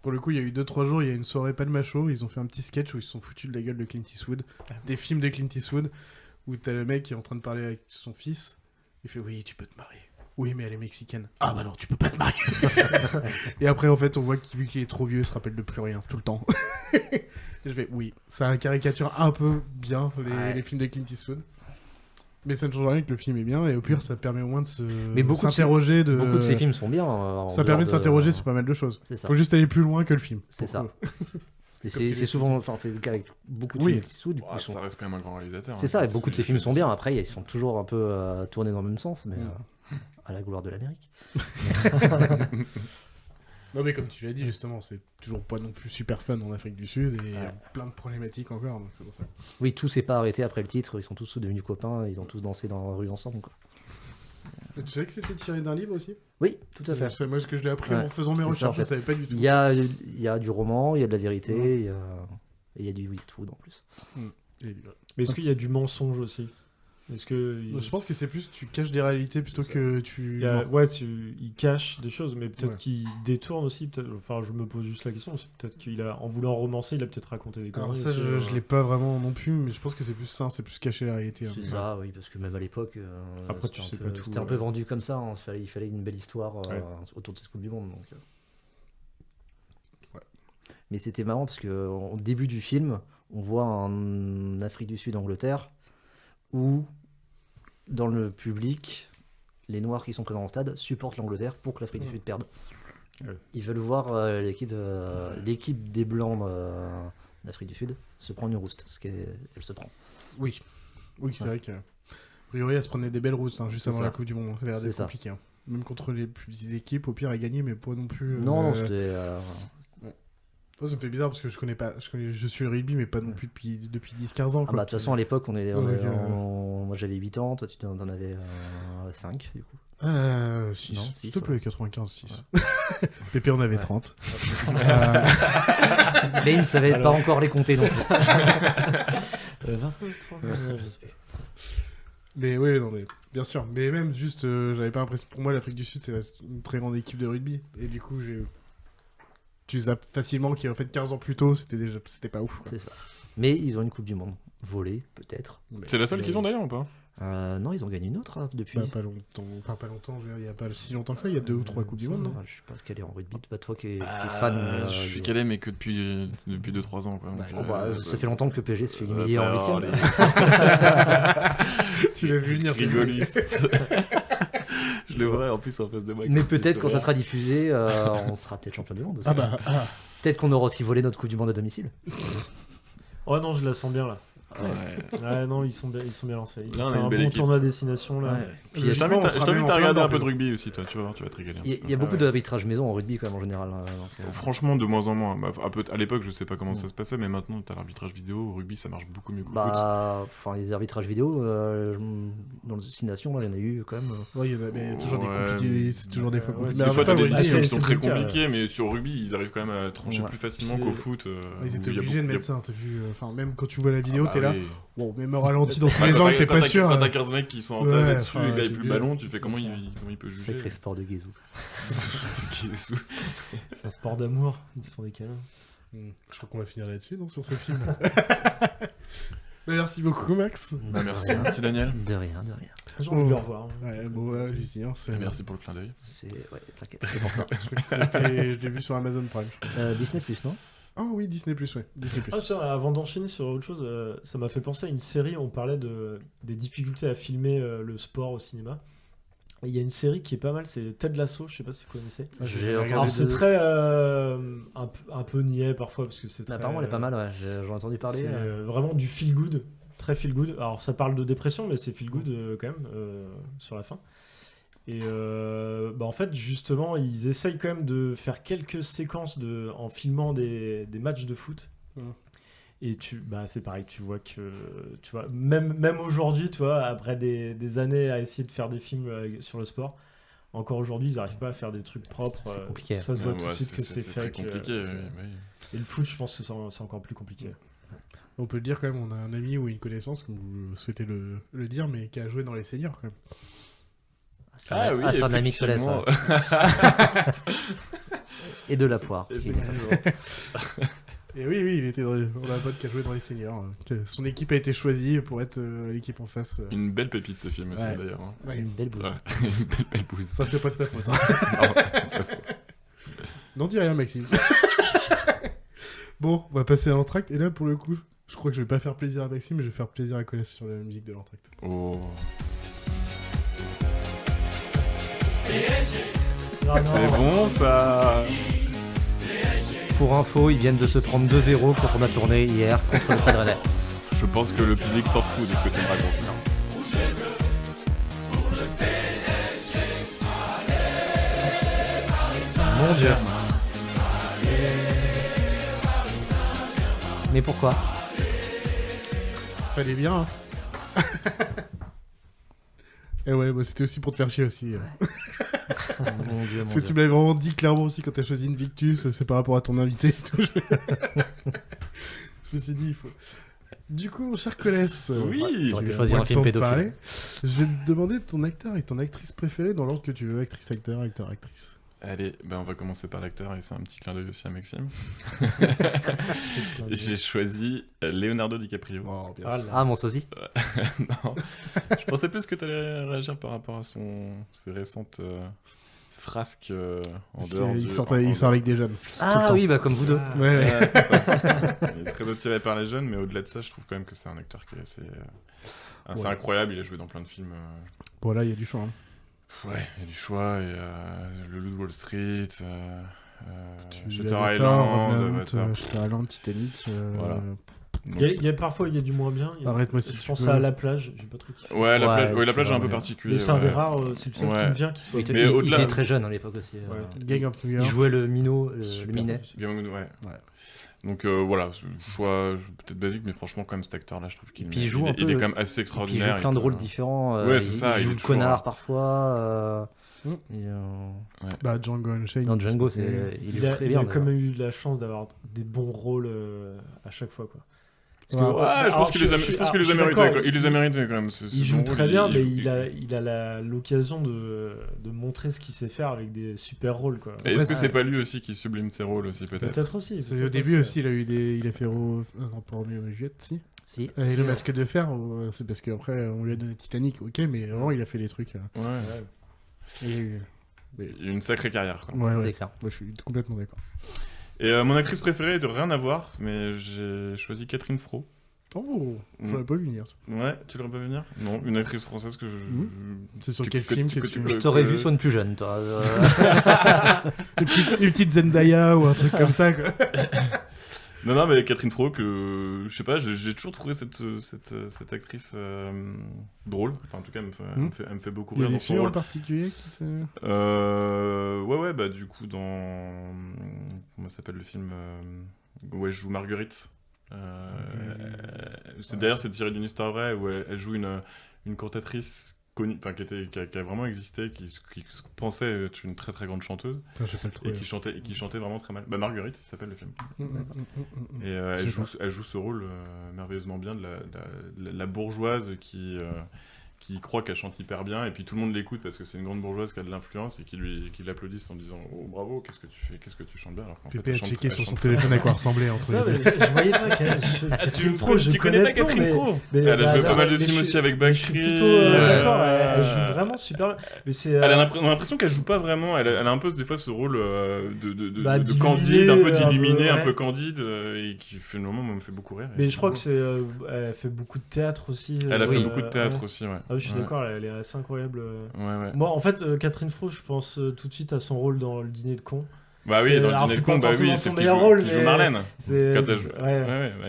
Pour le coup, il y a eu 2-3 jours, il y a une soirée Palmacho, ils ont fait un petit sketch où ils se sont foutus de la gueule de Clint Eastwood. Des films de Clint Eastwood, où t'as le mec qui est en train de parler avec son fils, il fait oui, tu peux te marier. Oui, mais elle est mexicaine. Ah bah non, tu peux pas te marier. Et après, en fait, on voit qu'il, vu qu'il est trop vieux, il se rappelle de plus rien, tout le temps. Et je fais oui, ça caricature un peu bien les films de Clint Eastwood. Mais ça ne change rien que le film est bien, et au pire, ça permet au moins de s'interroger. Beaucoup de ces films sont bien. Ça permet de s'interroger sur pas mal de choses. C'est ça. Faut juste aller plus loin que le film. C'est ça. Comme C'est souvent, enfin, c'est le cas avec beaucoup de Oui. films avec Eastwood. Du coup, Ça reste quand même un grand réalisateur. C'est hein, ça, et c'est beaucoup de ce ces qu'il a films fait sont aussi. bien. Après, ils sont toujours un peu tournés dans le même sens, mais à la gloire de l'Amérique. Non, mais comme tu l'as dit, justement, c'est toujours pas non plus super fun en Afrique du Sud, et il y a plein de problématiques encore, donc c'est pour ça. Oui, tout s'est pas arrêté après le titre. Ils sont tous devenus copains. Ils ont tous dansé dans la rue ensemble. Quoi. Mais tu savais que c'était tiré d'un livre aussi? Oui, tout à fait. C'est moi ce que je l'ai appris en faisant mes C'est ça, recherches, en fait. je savais pas du tout. Il y a du roman, il y a de la vérité, et il y a du Eastwood en plus. Mais est-ce qu'il y a du mensonge aussi? Est-ce que Je pense que c'est plus tu caches des réalités plutôt que tu. il cache des choses, mais peut-être qu'il détourne aussi. Enfin, je me pose juste la question. C'est peut-être qu'il a, en voulant romancer, il a peut-être raconté des conneries. Alors ça, aussi, je l'ai pas vraiment non plus, mais je pense que c'est plus ça, c'est plus cacher la réalité. C'est ça, oui, parce que même à l'époque, Après, tu sais pas tout. c'était un peu vendu comme ça. Hein. Il fallait une belle histoire autour de cette Coupe du Monde. Donc, Mais c'était marrant parce qu'au début du film, on voit en Afrique du Sud, Angleterre, où dans le public, les Noirs qui sont présents au stade supportent l'Angleterre pour que l'Afrique du Sud perde. Ils veulent voir l'équipe des Blancs d'Afrique du Sud se prendre une rouste, ce qu'elle se prend. Oui, c'est vrai que. A priori, elle se prenait des belles roustes juste avant la Coupe du Monde. Ça a l'air d'être compliqué. Hein. Même contre les plus petites équipes, au pire, elle gagnait, mais pas non plus. Non, c'était. Ça me fait bizarre parce que je suis le rugby, mais pas non plus depuis 10-15 ans. Ah bah, de toute façon, à l'époque, moi j'avais 8 ans, toi tu en avais 5 du coup. 6. Non, S'il te plaît, 95, 6. Pépé, on avait 30. Mais il ne savait pas encore les compter non plus. 29, 30, je sais plus. Mais oui, non, mais bien sûr. Mais même juste, j'avais pas l'impression. Pour moi, l'Afrique du Sud, c'est une très grande équipe de rugby. Et du coup, tu zappes facilement qu'il en fait 15 ans plus tôt, c'était pas ouf. C'est ça. Mais ils ont une Coupe du Monde. Volée, peut-être. C'est la seule qu'ils ont d'ailleurs ou pas? Non, ils ont gagné une autre depuis. Pas longtemps. Enfin, pas longtemps, je veux dire, il y a pas si longtemps que ça, il y a 2 ou 3 Coupes du Monde, non? Je pense qu'elle est en rugby. Bah, toi qui es fan. Je suis calé, mais que depuis 2-3 ans. Quoi. Donc, ça fait longtemps que le PSG se fait humilier en 8ème. Tu l'as vu venir, Je le vois en plus en face de moi. Mais peut-être quand ça sera diffusé, on sera peut-être champion du monde aussi. Peut-être qu'on aura aussi volé notre Coupe du Monde à domicile. Oh non, je la sens bien là. Ouais. Non, ils sont bien lancés. Ils Là, on font a une un belle bon équipe. tournoi à destination là. Je t'invite à regarder un peu de rugby aussi, toi. Tu vas te régaler. Il y a beaucoup d'arbitrage maison en rugby quand même en général. Franchement, de moins en moins. À l'époque, je sais pas comment ça se passait, mais maintenant, t'as l'arbitrage vidéo. Au rugby, ça marche beaucoup mieux qu'au foot. Les arbitrages vidéo, dans les destinations, il y en a eu quand même. Ouais, il y en a, mais toujours des compliqués. C'est toujours des fois compliqué. Des fois, t'as des décisions qui sont très compliquées, mais sur rugby, ils arrivent quand même à trancher plus facilement qu'au foot. Ils étaient obligés de mettre ça, t'as vu. Enfin, même quand tu vois la vidéo, t'es là. Bon, même au ralenti dans tous Ouais, les angles, t'es pas sûr. Quand t'as 15 mecs qui sont en tête là-dessus et que là, il n'y a plus le ballon, tu fais comment il peut juger. Sacré sport de Guézou. C'est un sport d'amour, ils se font des câlins. Je crois qu'on va finir là-dessus, non, sur ce film. Merci beaucoup, Max. Merci, petit Daniel. De rien. J'ai envie de le revoir. Ouais, bon, allez-y. Merci pour le clin d'œil. Ouais, t'inquiète, c'est pour toi. Je l'ai vu sur Amazon Prime. Disney+, non? Ah oui, Disney+, ouais. Disney+. Ah, tiens, avant d'enchaîner sur autre chose, ça m'a fait penser à une série où on parlait des difficultés à filmer le sport au cinéma. Il y a une série qui est pas mal, c'est Ted Lasso, je sais pas si vous connaissez. J'ai Alors entendu c'est très un peu niais parfois parce que c'est très. Apparemment, elle est pas mal, ouais. J'en ai entendu parler. C'est vraiment du feel good, très feel good. Alors ça parle de dépression, mais c'est feel good quand même sur la fin. Et en fait, justement, ils essayent quand même de faire quelques séquences en filmant des matchs de foot. Et c'est pareil, tu vois que même aujourd'hui, tu vois, après des années à essayer de faire des films sur le sport, encore aujourd'hui, ils n'arrivent pas à faire des trucs propres. C'est compliqué. Ça se voit tout de suite que c'est très fake. compliqué. Et le foot, je pense que c'est encore plus compliqué. On peut le dire quand même, on a un ami ou une connaissance, comme vous souhaitez le dire, mais qui a joué dans les seniors quand même. C'est un ami de Solès. Et de la poire. Et oui, il était on a un pote qui a joué dans les seniors. Son équipe a été choisie pour être l'équipe en face. Une belle pépite ce film aussi d'ailleurs. Ouais, une belle bouse. Une belle bouse. Ça, c'est pas de sa faute. Non, c'est pas de sa faute. N'en dis rien, Maxime. Bon, on va passer à l'entracte. Et là, pour le coup, je crois que je vais pas faire plaisir à Maxime, mais je vais faire plaisir à Colès sur la musique de l'entracte. Oh. C'est bon ça. Pour info, ils viennent de se prendre 2-0 quand on a tourné hier contre le Stade Rennais. Je pense que le public s'en fout de ce que tu me racontes. Mon Dieu. Mais pourquoi? Fallait bien. Et ouais, c'était aussi pour te faire chier aussi. Mon Dieu, Parce que tu me l'avais vraiment dit clairement aussi quand t'as choisi Invictus, c'est par rapport à ton invité et tout. Je me suis dit, il faut. Du coup, cher Colès, j'aurais pu choisir un film pédophile. Je vais te demander ton acteur et ton actrice préférée dans l'ordre que tu veux, actrice, acteur, actrice. Allez, on va commencer par l'acteur et c'est un petit clin d'œil aussi à Maxime. J'ai choisi Leonardo DiCaprio. Oh, mon sosie. Non, je pensais plus que tu allais réagir par rapport à ses récentes frasques en dehors il sort avec des jeunes. Ah oui, comme vous deux. Ouais. Il est très attiré par les jeunes, mais au-delà de ça, je trouve quand même que c'est un acteur qui est assez incroyable. Il a joué dans plein de films. Bon, là, il y a du choix. Hein. Ouais, il y a du choix. Et, Le Loup de Wall Street, Shutter Island, Titanic. Voilà. Parfois, il y a du moins bien. Arrête-moi si je pense à La Plage, j'ai pas trop kiffé. Ouais, La Plage est un peu particulier. Mais c'est un des rares, c'est le seul qui me vient qui soit. Il était très jeune à l'époque aussi. Gang of New York. Il jouait le minot, le minet. Ouais. Donc voilà, choix peut-être basique, mais franchement, quand même, cet acteur-là, je trouve qu'il il est quand même assez extraordinaire. Il joue plein de rôles différents. Ouais, c'est ça. Il joue le connard parfois. Django Unchained. Dans Django, il est très bien. Il a quand même eu la chance d'avoir des bons rôles à chaque fois, quoi. Je pense qu'il les a mérités. Il les a mérités quand même. Il joue très bien, mais il a l'occasion de montrer ce qu'il sait faire avec des super rôles, quoi. Est-ce que c'est pas lui aussi qui sublime ses rôles aussi, peut-être? Peut-être aussi. Au début aussi, il a fait pas Roméo et Juliette, si. Et le Masque de Fer, c'est parce qu'après on lui a donné Titanic, ok, mais vraiment il a fait les trucs. Il a eu une sacrée carrière, quoi. Ouais. C'est clair. Moi, je suis complètement d'accord. Et mon actrice préférée est de rien à voir, mais j'ai choisi Catherine Fro. Oh, j'aurais pas vu venir. Ouais, tu l'aurais pas vu venir? Non, une actrice française que je. C'est sur quel film que tu Je t'aurais vu sur une plus jeune, toi. Une petite Zendaya ou un truc comme ça, quoi. Non, mais Catherine Fro, que je sais pas, j'ai toujours trouvé cette actrice drôle. Enfin, en tout cas, elle me fait beaucoup rire dans son rôle. Il y a des films en particulier qui te... Ouais, du coup, dans. Comment s'appelle le film où elle joue Marguerite. D'ailleurs, c'est tiré d'une histoire vraie où elle joue une cantatrice connue, qui a vraiment existé, qui se pensait être une très très grande chanteuse, et qui chantait vraiment très mal. Marguerite, ça s'appelle le film. Et elle joue ce rôle merveilleusement bien de la bourgeoise qui croit qu'elle chante hyper bien, et puis tout le monde l'écoute parce que c'est une grande bourgeoise qui a de l'influence et qui l'applaudissent en disant oh bravo, qu'est-ce que tu fais, qu'est-ce que tu chantes bien, alors qu'en Pépé a checké sur son téléphone à quoi ressemblait entre les deux. Je voyais pas Catherine Fro, tu connais pas Catherine Fro? Elle a joué pas mal de films aussi avec Bakri. Je suis plutôt d'accord, elle joue vraiment super bien. On a l'impression qu'elle joue pas vraiment, elle a un peu des fois ce rôle de candide, un peu d'illuminé, un peu candide, et qui finalement me fait beaucoup rire. Mais je crois que elle fait beaucoup de théâtre aussi. Elle a fait beaucoup de théâtre aussi, ouais. Ah oui, je suis d'accord, elle est assez incroyable. Ouais. Moi, en fait, Catherine Fro, je pense tout de suite à son rôle dans Le Dîner de con. Bah oui, dans Le Dîner de con, bah oui, c'est qui joue Marlène.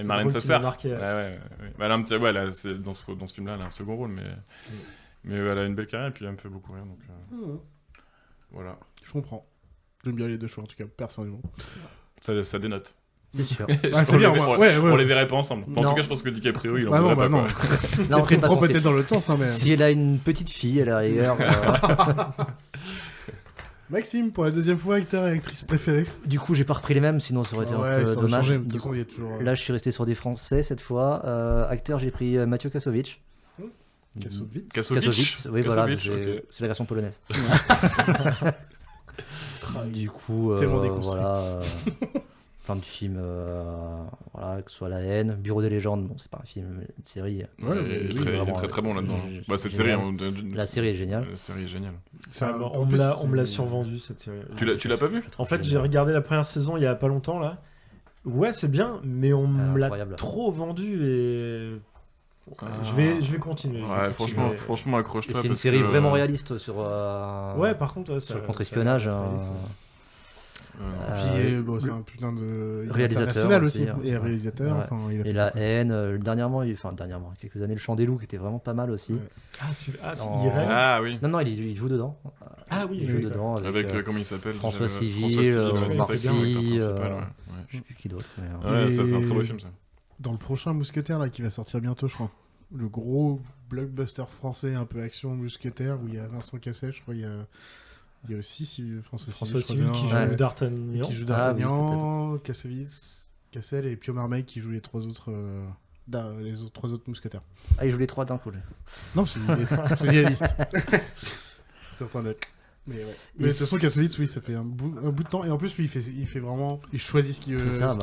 Marlène, sa sœur. Ouais. Elle a un petit, dans ce film-là, elle a un second rôle, mais elle a une belle carrière et puis elle me fait beaucoup rire, donc voilà. Je comprends. J'aime bien les deux choix, en tout cas, personnellement. Ça dénote. C'est sûr. C'est bien, on les verrait pas ensemble. En tout cas, je pense que DiCaprio, il en voudrait pas. Non, c'est pas peut-être dans l'autre sens. Hein, mais... Si elle a une petite fille, à la rigueur. Maxime, pour la deuxième fois, acteur et actrice préférée. Du coup, j'ai pas repris les mêmes, sinon ça aurait été un peu dommage. De toute façon, il y a toujours... Là, je suis resté sur des Français cette fois. Acteur, j'ai pris Mathieu Kassovitz. Kassovitz. Oui, voilà, c'est la version polonaise. Du coup, voilà. Plein de films, voilà, que ce soit La Haine, Bureau des légendes, bon, c'est pas un film, une série. Il est très très bon là-dedans. Cette série, la série est géniale. La série est géniale. On me l'a survendu cette série. Tu l'as pas vu? En fait, j'ai regardé la première saison il y a pas longtemps là. Ouais, c'est bien, mais on me l'a trop vendu et je vais continuer. Ouais, franchement, accroche-toi. C'est une série vraiment réaliste sur. Ouais, par contre, sur le contre-espionnage. Puis c'est un putain de réalisateur aussi. Et réalisateur. Ouais. Et La Haine, dernièrement, quelques années, Le Chant des loups qui était vraiment pas mal aussi. Oui. Non, il joue dedans. Ah oui, il joue dedans. Avec comment il s'appelle, François Civil, Marcy, je sais plus qui d'autre. C'est un très beau film ça. Dans le prochain Mousquetaire là qui va sortir bientôt, je crois. Le gros blockbuster français un peu action Mousquetaire où il y a Vincent Cassel, je crois. Il y a aussi François Civil qui joue D'Artagnan. Kassovitz, Cassel et Pio Marmaille qui joue les trois autres mousquetaires. Ah, il joue les trois d'un coup. Non, c'est la liste. C'est en train d'être. Mais ouais. Mais de toute façon, Kassovitz, oui, ça fait un bout de temps. Et en plus, lui, il fait vraiment. Il choisit ce qu'il veut. C'est ça,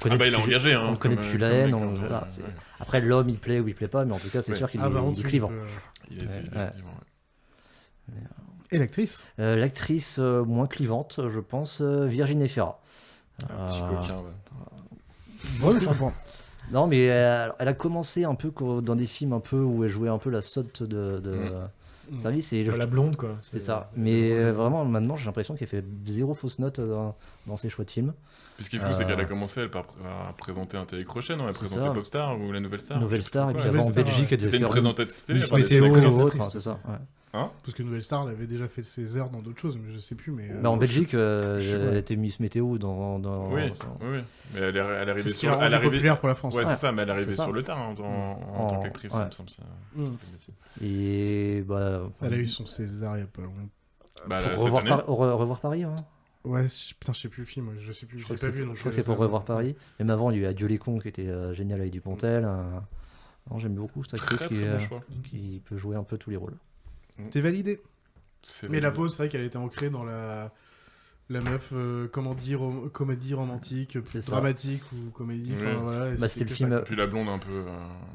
il est engagé. On le connaît depuis La Haine. Après, l'homme, il plaît ou il plaît pas, mais en tout cas, c'est sûr qu'il est clivant. Il est clivant. Et l'actrice L'actrice moins clivante, je pense, Virginie Efira. Un petit coquin, Bon, je comprends. Non, mais elle a commencé un peu dans des films un peu où elle jouait un peu la sotte de service. Et la blonde, quoi. C'est ça. Mais vraiment, maintenant, j'ai l'impression qu'elle fait zéro fausse note dans ses choix de films. Puis ce qui est fou, c'est qu'elle a commencé à présenter un télécrochet, non? Elle présentait Popstar ou La Nouvelle Star. Nouvelle Star, et puis avant en Belgique, elle c'était une présentatrice. C'est ça. Parce que Nouvelle Star, elle avait déjà fait ses heures dans d'autres choses, mais je sais plus. Mais en Belgique, elle était Miss Météo dans. Oui. Mais elle est arrivée sur. C'est ce qui est populaire pour la France. Ouais, c'est ça. Mais elle est arrivée sur le tard en tant qu'actrice, il me semble. Et elle a eu son César il y a pas longtemps. Pour Revoir Paris. Ouais, putain, je sais plus le film, je sais plus, je l'ai pas vu. Je crois que c'est pour Revoir Paris. Même avant, il y a eu Adieu les cons qui était génial avec Dupontel. J'aime beaucoup cette actrice qui peut jouer un peu tous les rôles. T'es validé. Mais la pause, c'est vrai qu'elle était ancrée dans la meuf comédie romantique, dramatique ou comédie. Voilà, c'était le film. Puis la blonde un peu.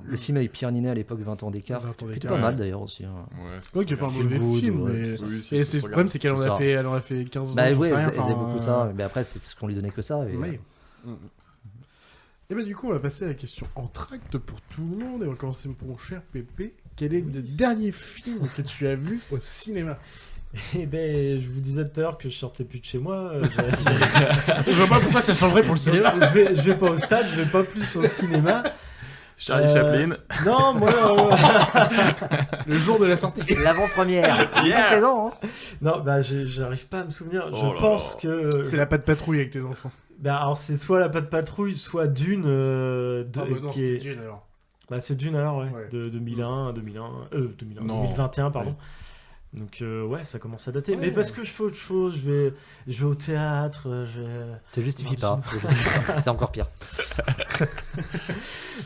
Le film avec Pierre Ninet à l'époque, 20 ans d'écart. C'était pas mal d'ailleurs aussi. Ouais, qui est pas un mauvais film. Et le problème, c'est qu'elle en a fait 15 ans. Bah ouais, elle faisait beaucoup ça. Mais après, c'est parce qu'on lui donnait que ça. Et bah du coup, on va passer à la question entracte pour tout le monde. Et on va commencer pour mon cher Pépé. Quel est le dernier film que tu as vu au cinéma? Eh ben, je vous disais tout à l'heure que je sortais plus de chez moi. Je vois pas pourquoi ça changerait pour le cinéma. Je vais pas au stade, je vais pas plus au cinéma. Charlie Chaplin. Non, moi. Le jour de la sortie. L'avant-première. Présent, hein. Non, bah, j'arrive pas à me souvenir. Je pense que. C'est La Patte Patrouille avec tes enfants. Bah, alors, c'est soit La Patte Patrouille, soit Dune. Non, c'était Dune alors. Bah, c'est Dune alors, ouais. De 2021, pardon. Ouais. Donc ça commence à dater. Mais parce que je fais autre chose, je vais au théâtre, Te justifie pas. C'est encore pire.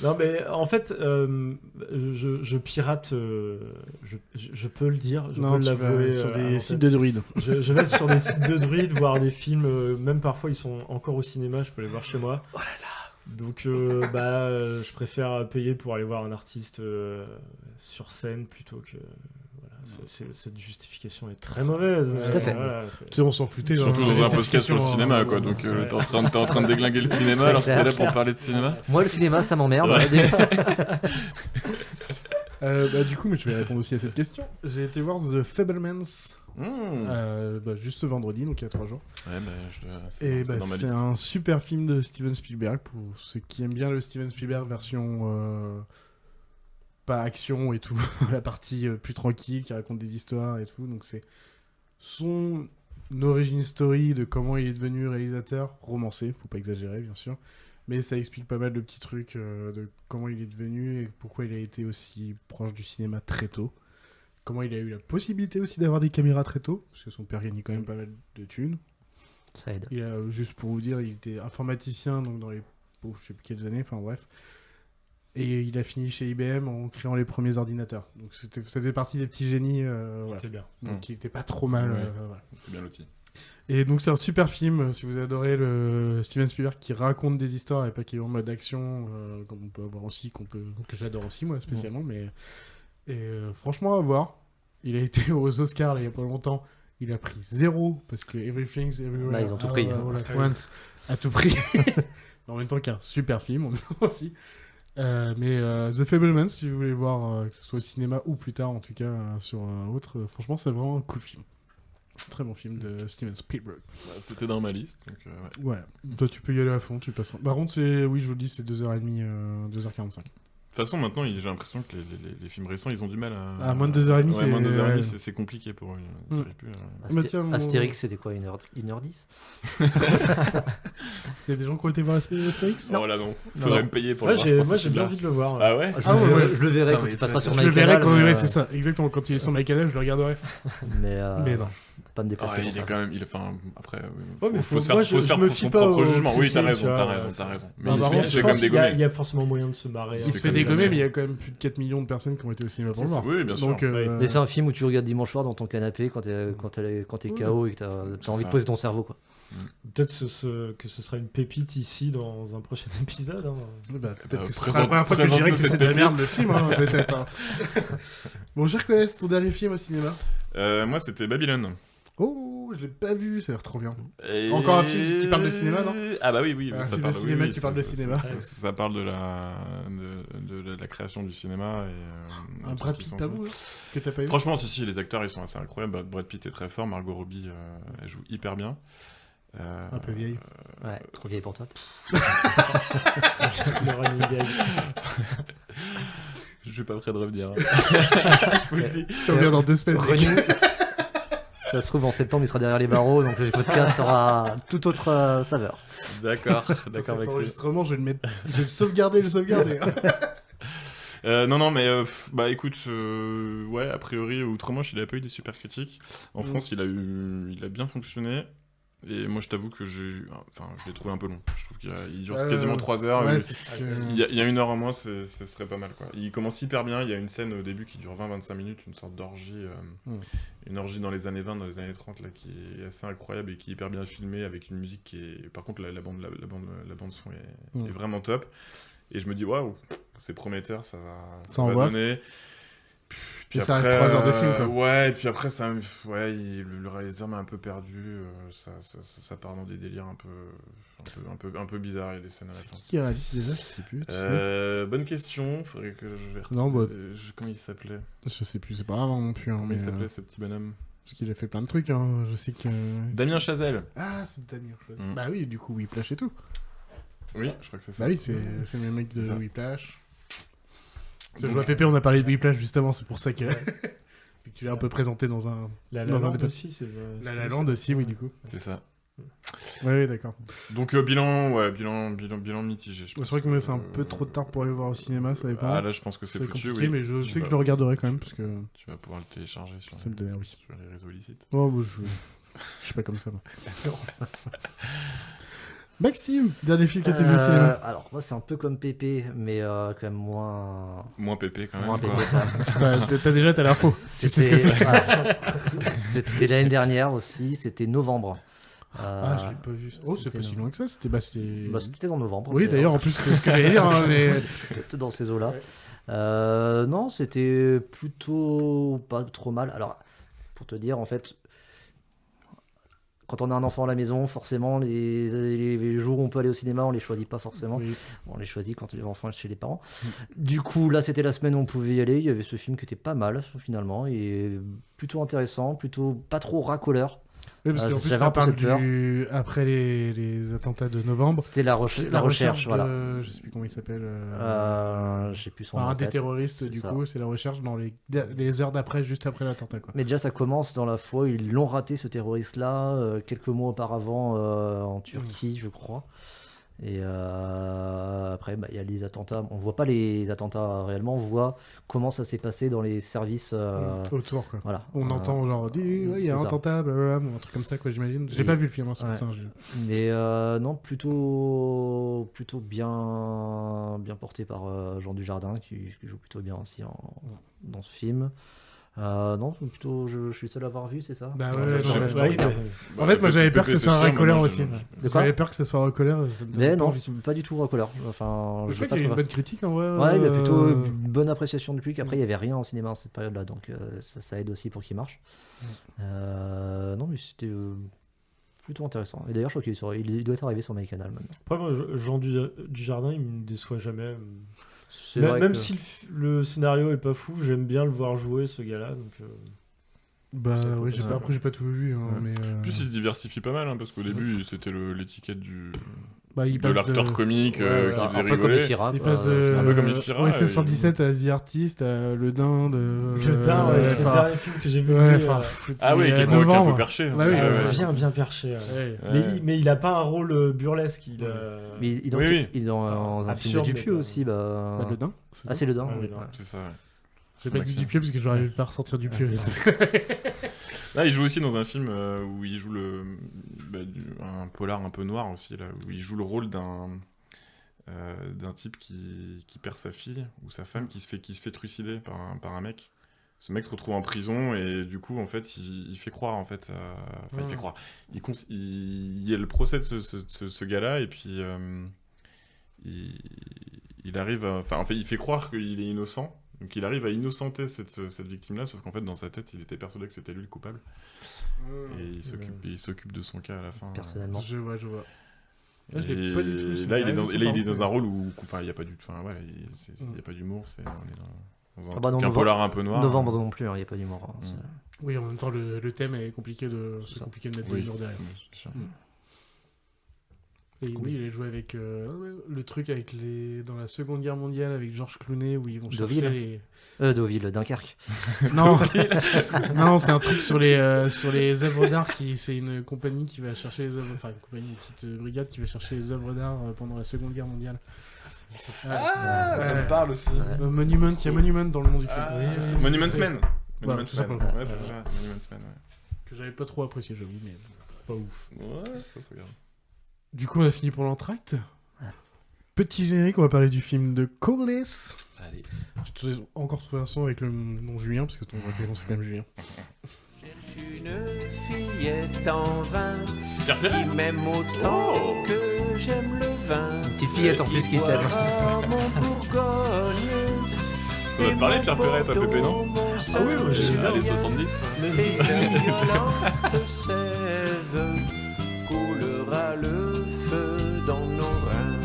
Non mais en fait, je pirate, je peux le dire, je peux l'avouer. Sur des sites de druides. Je vais sur des sites de druides voir des films, même parfois ils sont encore au cinéma, je peux les voir chez moi. Oh là là. Donc je préfère payer pour aller voir un artiste sur scène plutôt que... Cette justification est très mauvaise. Tout à fait. Tu sais, on s'en foutait. Surtout dans un podcast sur le cinéma, quoi. Donc t'es en train de déglinguer le cinéma alors que t'es là pour parler de cinéma. Moi, le cinéma, ça m'emmerde. Du coup, mais je vais répondre aussi à cette question. J'ai été voir The Fabelmans juste ce vendredi, donc il y a 3 jours. Ouais, c'est dans ma liste. C'est un super film de Steven Spielberg pour ceux qui aiment bien le Steven Spielberg version pas action et tout, la partie plus tranquille qui raconte des histoires et tout. Donc c'est son origin story de comment il est devenu réalisateur, romancé, faut pas exagérer bien sûr. Mais ça explique pas mal de petits trucs de comment il est devenu et pourquoi il a été aussi proche du cinéma très tôt. Comment il a eu la possibilité aussi d'avoir des caméras très tôt, parce que son père gagnait quand même pas mal de thunes. Ça aide. Il a, juste pour vous dire, il était informaticien donc dans les je sais plus quelles années, enfin bref. Et il a fini chez IBM en créant les premiers ordinateurs. Donc ça faisait partie des petits génies. Voilà. C'était bien. Donc il était pas trop mal. Voilà. C'était bien l'outil. Et donc c'est un super film si vous adorez le Steven Spielberg qui raconte des histoires et pas qui est en mode action comme on peut avoir aussi que j'adore aussi moi spécialement franchement à voir. Il a été aux Oscars là, il y a pas longtemps, il a pris 0 parce que Everything's Everywhere Là, ils ont tout pris. Once a tout pris. En même temps qu'un super film en même temps aussi. The Fabelmans si vous voulez voir que ce soit au cinéma ou plus tard en tout cas sur un autre, franchement c'est vraiment un cool film. Très bon film de Steven Spielberg. C'était dans ma liste. Donc, ouais. Toi, tu peux y aller à fond, tu passes. Par contre, oui, je vous le dis, c'est 2h30, 2h45. De toute façon, maintenant, j'ai l'impression que les films récents, ils ont du mal à... Ah, moins de 2h30, c'est... moins de 2h30, c'est compliqué pour eux. Ils n'arrivent plus à... Astérix, c'était quoi, 1h10 Il y a des gens qui ont été voir Astérix? Non, là, non. Faudrait me payer pour le voir. Moi, j'ai bien envie de le voir. Ah ouais? Je le verrai quand il passera sur MyCanal. Je le verrai quand c'est ça. Exactement, quand il est sur MyCanal, je le regarderai. Mais non. Pas me déplacer. Il est quand même... Enfin, après... faut se faire son propre jugement. Oui, t'as raison. Mais il se fait comme dégommer. Il y a forcément moyen de se marrer. Il se fait dégommer, mais il y a quand même plus de 4 millions de personnes qui ont été au cinéma pour le voir. Oui, bien sûr. Mais c'est un film où tu regardes dimanche soir dans ton canapé quand t'es KO et que t'as envie de poser ton cerveau, quoi. Peut-être que ce sera une pépite ici dans un prochain épisode. Peut-être que ce sera la première fois que je dirais que c'est de la merde le film, peut-être. Bon, je reconnais ton dernier film au cinéma. Moi, c'était Babylone. Oh, je l'ai pas vu, ça a l'air trop bien. Encore un film qui parle de cinéma, non? Ah bah oui, un film de cinéma qui parle de cinéma. Ça parle de la création du cinéma et un Brad Pitt pas beau que t'as pas vu? Franchement, si, les acteurs ils sont assez incroyables. Brad Pitt est très fort, Margot Robbie elle joue hyper bien. Un peu vieille. Ouais, trop vieille pour toi. Je suis pas prêt de revenir. Je vous le dis. Tu reviens dans 2 semaines. Ça se trouve en septembre il sera derrière les barreaux donc le podcast aura toute autre saveur. D'accord. Cet enregistrement je vais le sauvegarder. Non mais bah écoute ouais a priori Outre-Manche il a pas eu des super critiques. En France il a bien fonctionné. Et moi je t'avoue que je l'ai trouvé un peu long. Je trouve qu'il dure quasiment 3 heures. Ouais, il y a 1 heure en moins, ce serait pas mal quoi. Il commence hyper bien, il y a une scène au début qui dure 20-25 minutes, une sorte d'orgie, une orgie dans les années 20, dans les années 30 là, qui est assez incroyable et qui est hyper bien filmée avec une musique qui est... Par contre la bande son est vraiment top. Et je me dis waouh, c'est prometteur, ça va donner. Puis ça reste 3 heures de film quoi. Ouais, et puis après le réalisateur m'a un peu perdu, ça part dans des délires un peu bizarres, il y a des scènes à la fin. C'est qui réalise déjà, je sais plus, tu sais. Bonne question, faudrait que je vérifie. Non, comment il s'appelait? Je sais plus, c'est pas grave non plus. Comment il s'appelait ce petit bonhomme? Parce qu'il a fait plein de trucs, je sais que... Damien Chazelle. Ah, c'est Damien Chazelle. Bah oui, du coup, Whiplash et tout. Oui, je crois que c'est ça. Bah oui, c'est le mec de Whiplash. Je vois Pépé, on a parlé de Whiplash justement, c'est pour ça que tu l'as un peu présenté dans un... La Land aussi, c'est... La Land aussi, oui, du coup. C'est ça. Oui, d'accord. Donc bilan mitigé. C'est vrai que c'est un peu trop tard pour aller voir au cinéma, ça dépend. Ah là, je pense que c'est foutu, compliqué, mais je sais que je le regarderai quand même, parce que... Tu vas pouvoir le télécharger sur les réseaux illicites. Oh, bah, je suis pas comme ça, moi. Maxime, dernier film que t'as vu au cinéma. Alors, moi, c'est un peu comme Pépé, mais quand même moins... Moins Pépé, quand même. Moins Pépé, quand même. T'as l'info. Tu sais ce que c'est. Voilà. C'était l'année dernière aussi, c'était novembre. Je l'ai pas vu. Oh, c'est pas si loin que ça. C'était en novembre. Oui, d'ailleurs, en plus, c'est ce que j'allais dire. Mais... Peut-être dans ces eaux-là. Ouais. Non, c'était plutôt pas trop mal. Alors, pour te dire, en fait... quand on a un enfant à la maison, forcément, les jours où on peut aller au cinéma, on les choisit pas forcément. Oui. On les choisit quand les enfants sont chez les parents. Du coup, là, c'était la semaine où on pouvait y aller. Il y avait ce film qui était pas mal, finalement, et plutôt intéressant, plutôt pas trop racoleur. Oui, parce qu'en plus, J'avais ça un peu parle cette peur. après les attentats de novembre. C'était la recherche, de, voilà. Je sais plus comment il s'appelle. Je sais plus son nom. Un en des tête. terroristes, C'est du ça. coup, c'est la recherche dans les heures d'après, juste après l'attentat, quoi. Mais déjà, ça commence dans la fois où ils l'ont raté, ce terroriste-là, quelques mois auparavant en Turquie, je crois. Et après, il y a les attentats. On voit pas les attentats réellement, on voit comment ça s'est passé dans les services autour, quoi. Voilà. On entend genre, il y a un c'est ça. attentat, blablabla, ou un truc comme ça, quoi, j'imagine. J'ai pas vu le film, hein, c'est pour ça. Mais non, plutôt bien porté par Jean Dujardin qui joue plutôt bien aussi dans ce film. Non, plutôt, je suis seul à avoir vu, c'est ça? Bah En fait, moi j'avais peur que ce soit un racoleur aussi. J'avais peur que ce soit racoleur. Mais non, pas du tout racoleur. Enfin, je crois qu'il y a une bonne critique en vrai. Ouais, il y a plutôt une bonne appréciation du public. Après, il n'y avait rien au cinéma en cette période-là, donc ça aide aussi pour qu'il marche. Non, mais c'était plutôt intéressant. Et d'ailleurs, je crois qu'il doit être arrivé sur MyCanal maintenant. Après, moi, Jean Dujardin, il me déçoit jamais. Même si le scénario est pas fou, j'aime bien le voir jouer, ce gars-là. Donc, bah oui, après j'ai pas tout vu. Mais plus il se diversifie pas mal, parce qu'au début c'était l'étiquette il de l'acteur comique qui faisait rigoler. Il passe de un peu comme Ifira. OSS 117 à The Artist, à Le Dain de. Le Dain, c'est le dernier film que j'ai vu. Ah oui, qui est un peu perché. Bien perché. Mais il a pas un rôle burlesque. Mais il est dans un film de Dupieux aussi. Le Dain. Ah, c'est Le Dain. C'est ça. J'ai pas dit Dupieux parce que j'aurais pas ressortir Dupieux. Là, il joue aussi dans un film où il joue un polar un peu noir aussi, là, où il joue le rôle d'un type qui perd sa fille ou sa femme qui se fait trucider par un mec. Ce mec se retrouve en prison et du coup, en fait, il fait croire, en fait, il fait croire. Il y a le procès de ce gars-là et puis il arrive, en fait, il fait croire qu'il est innocent. Donc il arrive à innocenter cette victime-là, sauf qu'en fait, dans sa tête, il était persuadé que c'était lui le coupable. Et il s'occupe de son cas à la fin. Personnellement. Je vois. Là, je l'ai pas du tout. Là, il est dans un rôle où, il n'y a pas il y a pas d'humour. On est dans un polar un peu noir. Novembre non plus, il n'y a pas d'humour. Oui, en même temps, le thème est compliqué de mettre de l'humour derrière. Et oui, il a joué avec le truc dans la Seconde Guerre mondiale avec Georges Clooney où ils vont chercher Deauville, Dunkerque. Non, c'est un truc sur les œuvres d'art. C'est une compagnie qui va chercher les œuvres, une petite brigade qui va chercher les œuvres d'art pendant la Seconde Guerre mondiale. Ça me parle aussi. Monument, il y a Monument dans le nom du film. Monument Man. Ouais, c'est ça. Monument Man. Que j'avais pas trop apprécié, j'avoue, mais pas ouf. Ouais, ça se regarde. Du coup, on a fini pour l'entracte. Petit générique, on va parler du film de Coolest. Allez. Je t'ai encore trouvé un son avec le nom Julien, parce que ton prénom c'est quand même Julien. Une fillette en vin qui m'aime autant que j'aime le vin. Une petite fillette en plus qui t'aime. Mon Bourgogne. Ça va te parler, Pierre Perret, toi, Pépé, non? Ah oui, j'ai les 70. Les violentes sèves coulera le feu dans nos reins.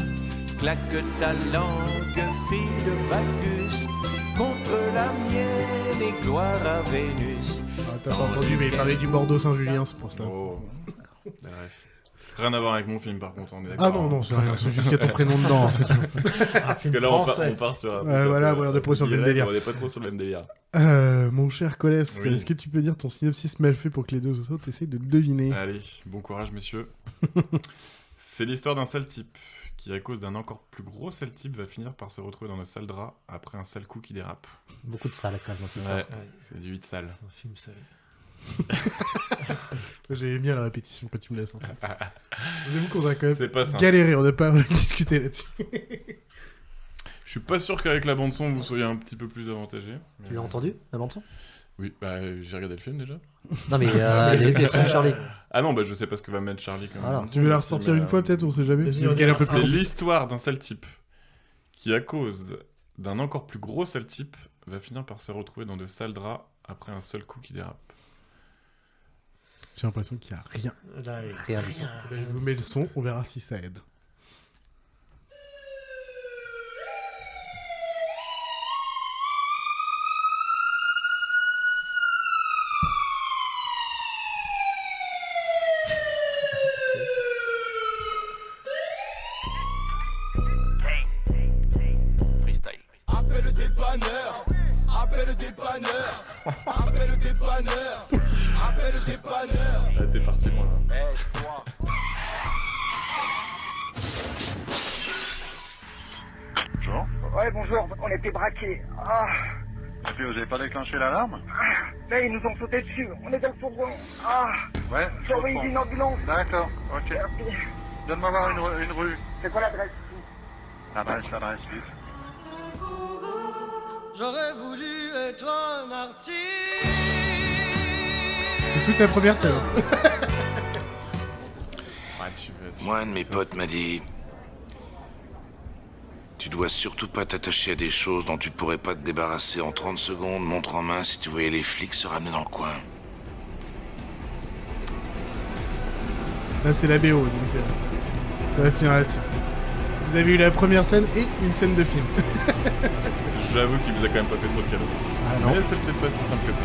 Claque ta langue, fille de Bacchus, contre la mienne et gloire à Vénus. Ah, t'as pas entendu, mais il parlait du Bordeaux Saint-Julien, c'est pour ça. Oh. Bref. Rien à voir avec mon film, par contre, on est d'accord. Ah non, c'est rien, c'est juste qu'il y a ton prénom dedans, c'est tout. Parce que là, on part sur voilà, on est pas sur le même délire. On est pas trop sur le même délire. Mon cher Colès, oui. Est-ce que tu peux dire ton synopsis mal fait pour que les deux autres essayent de deviner? Allez, bon courage, messieurs. C'est l'histoire d'un sale type qui, à cause d'un encore plus gros sale type, va finir par se retrouver dans le sale drap après un sale coup qui dérape. Beaucoup de salles, quand même, c'est ça. C'est du 8 sale. C'est un film sale. J'aimais bien la répétition quand tu me laisses. Je vous avoue qu'on a quand même pas galéré, on n'a pas discuté là-dessus. Je suis pas sûr qu'avec la bande-son vous soyez un petit peu plus avantagé. Tu l'as entendu, la bande-son? Oui, j'ai regardé le film déjà. Non mais les sons de Charlie. Ah non, je sais pas ce que va mettre Charlie quand même. Voilà. Tu veux la ressortir une fois peut-être, on sait jamais. C'est l'histoire d'un sale type qui, à cause d'un encore plus gros sale type, va finir par se retrouver dans de sales draps après un seul coup qui dérape. J'ai l'impression qu'il n'y a rien. Là, Rien du tout. Ben, je vous mets le son, on verra si ça aide. Freestyle. Appelle le dépanneur, appelle le dépanneur, appelle le dépanneur, appelle le dépanneur. Là, t'es parti loin. Là. Eh, toi. Bonjour. Ouais, bonjour, on était braqués. Ah, Et puis vous avez pas déclenché l'alarme? là, ils nous ont sauté dessus. On est dans le fourgon. Ah, Ouais. j'ai envoyé une ambulance. D'accord, ok. Merci. Donne-moi voir une rue. C'est quoi l'adresse? L'adresse, vite. J'aurais voulu être un artiste. C'est toute ta première scène. Moi, un de mes potes m'a dit... Tu dois surtout pas t'attacher à des choses dont tu pourrais pas te débarrasser en 30 secondes, montre en main si tu voyais les flics se ramener dans le coin. Là, c'est la BO, donc ça va finir là-dessus. Vous avez eu la première scène et une scène de film. J'avoue qu'il vous a quand même pas fait trop de cadeaux. Ah non. Mais c'est peut-être pas si simple que ça.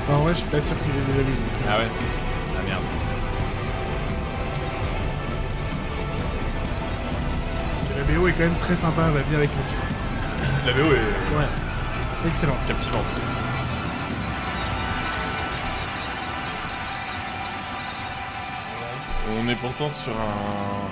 En vrai, je suis pas sûr qu'il les ait déjà vus. Ah ouais. Ah merde. Parce que la BO est quand même très sympa, elle va bien avec le film. La BO est... Ouais. Excellente. Captivante. On est pourtant sur un...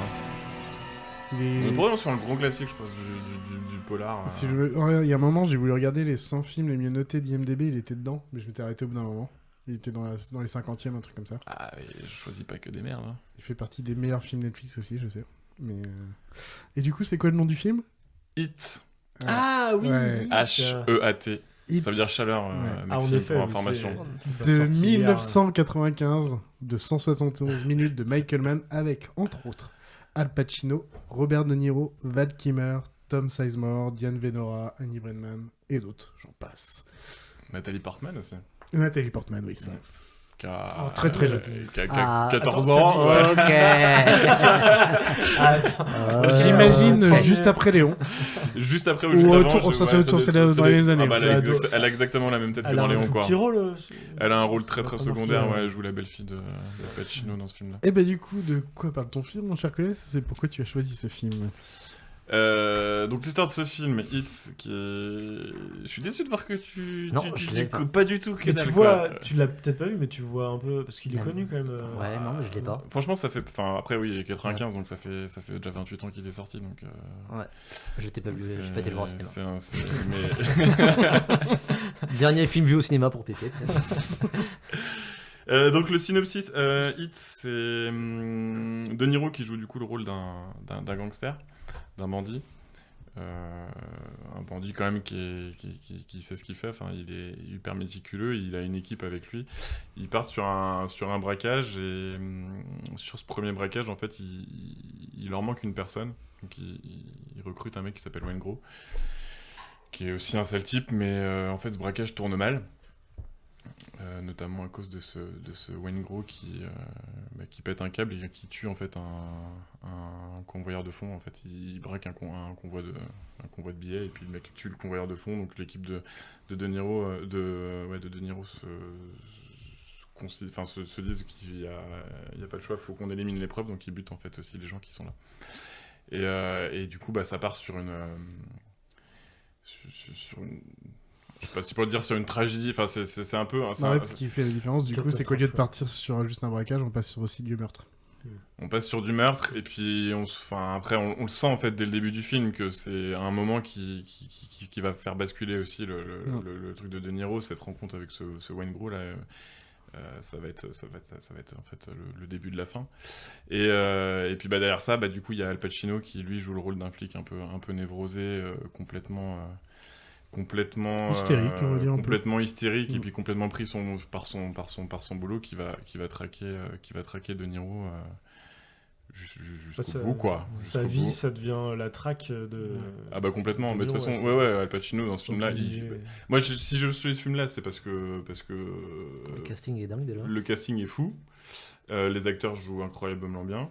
On est pourtant sur un gros classique, je pense, du polar. Si je veux... Il y a un moment, j'ai voulu regarder les 100 films les mieux notés d'IMDb, il était dedans, mais je m'étais arrêté au bout d'un moment. Il était dans les 50e, un truc comme ça. Ah, mais je choisis pas que des merdes. Hein. Il fait partie des meilleurs films Netflix aussi, je sais. Mais Et du coup, c'est quoi le nom du film? Hit. Ah oui, ouais. H-E-A-T. Hit. Ça veut dire chaleur, Ouais. Maxime, pour information. De 1995, de 171 minutes de Michael Mann, avec, entre autres, Al Pacino, Robert De Niro, Val Kilmer, Tom Sizemore, Diane Venora, Annie Brennan, et d'autres, j'en passe. Nathalie Portman aussi. Nathalie Portman, oui, c'est vrai. Qui a... très très jeune. Qui a 14 ans. Ok. J'imagine ok. juste après Léon. Juste après ou Ou juste autour, avant, ça doit être dans les mêmes années. Ah bah, elle a exactement la même tête que dans Léon, quoi. Petit rôle, elle a un rôle très très pas secondaire, marqué, ouais, elle joue la belle-fille de Pacino dans ce film-là. Et bah du coup, de quoi parle ton film, mon cher Colès? C'est pourquoi tu as choisi ce film? Donc l'histoire de ce film, Hit, qui est... Je suis déçu de voir que tu l'ai pas du tout. Mais tu vois, tu l'as peut-être pas vu, mais tu vois un peu, parce qu'il est connu quand même. Ouais, non, mais je l'ai pas. Franchement, ça fait... Enfin, après, oui, il est 95, donc ça fait déjà 28 ans qu'il est sorti, donc... Ouais, je t'ai pas vu, j'ai pas été le voir au cinéma. Mais... Dernier film vu au cinéma pour Pépé. Donc le synopsis, Hit, c'est De Niro qui joue du coup le rôle d'un gangster, d'un bandit. Un bandit quand même qui sait ce qu'il fait, enfin, il est hyper méticuleux, il a une équipe avec lui. Ils partent sur un braquage et sur ce premier braquage, en fait, il leur manque une personne. Donc il recrute un mec qui s'appelle Wayne Gros, qui est aussi un sale type, mais en fait ce braquage tourne mal. Notamment à cause de ce Wayne Gros qui pète un câble et qui tue en fait un convoyeur de fond. En fait, il braque un convoi de billets et puis le mec tue le convoyeur de fond. Donc l'équipe de De Niro se disent qu'il y a pas le choix, faut qu'on élimine les preuves. Donc ils butent en fait aussi les gens qui sont là. Et du coup ça part sur une je sais pas si pour le dire sur une tragédie, enfin c'est un peu... Ce qui fait la différence du coup, c'est qu'au lieu de partir sur juste un braquage, on passe sur aussi du meurtre. On passe sur du meurtre, et puis après on le sent en fait dès le début du film, que c'est un moment qui va faire basculer aussi le truc de De Niro, cette rencontre avec ce Wayne Gros là. Ça va être en fait le début de la fin. Et puis derrière ça, du coup il y a Al Pacino qui lui joue le rôle d'un flic un peu névrosé, complètement hystérique, on va dire complètement hystérique, et puis complètement pris par son boulot, qui va traquer De Niro jusqu'au bout, quoi. Sa vie, ça devient la traque de... Ah bah complètement, de toute façon, Al Pacino dans ce film-là, moi si je suis ce film-là, c'est parce que... Le casting est dingue, déjà. Le casting est fou, les acteurs jouent incroyablement bien.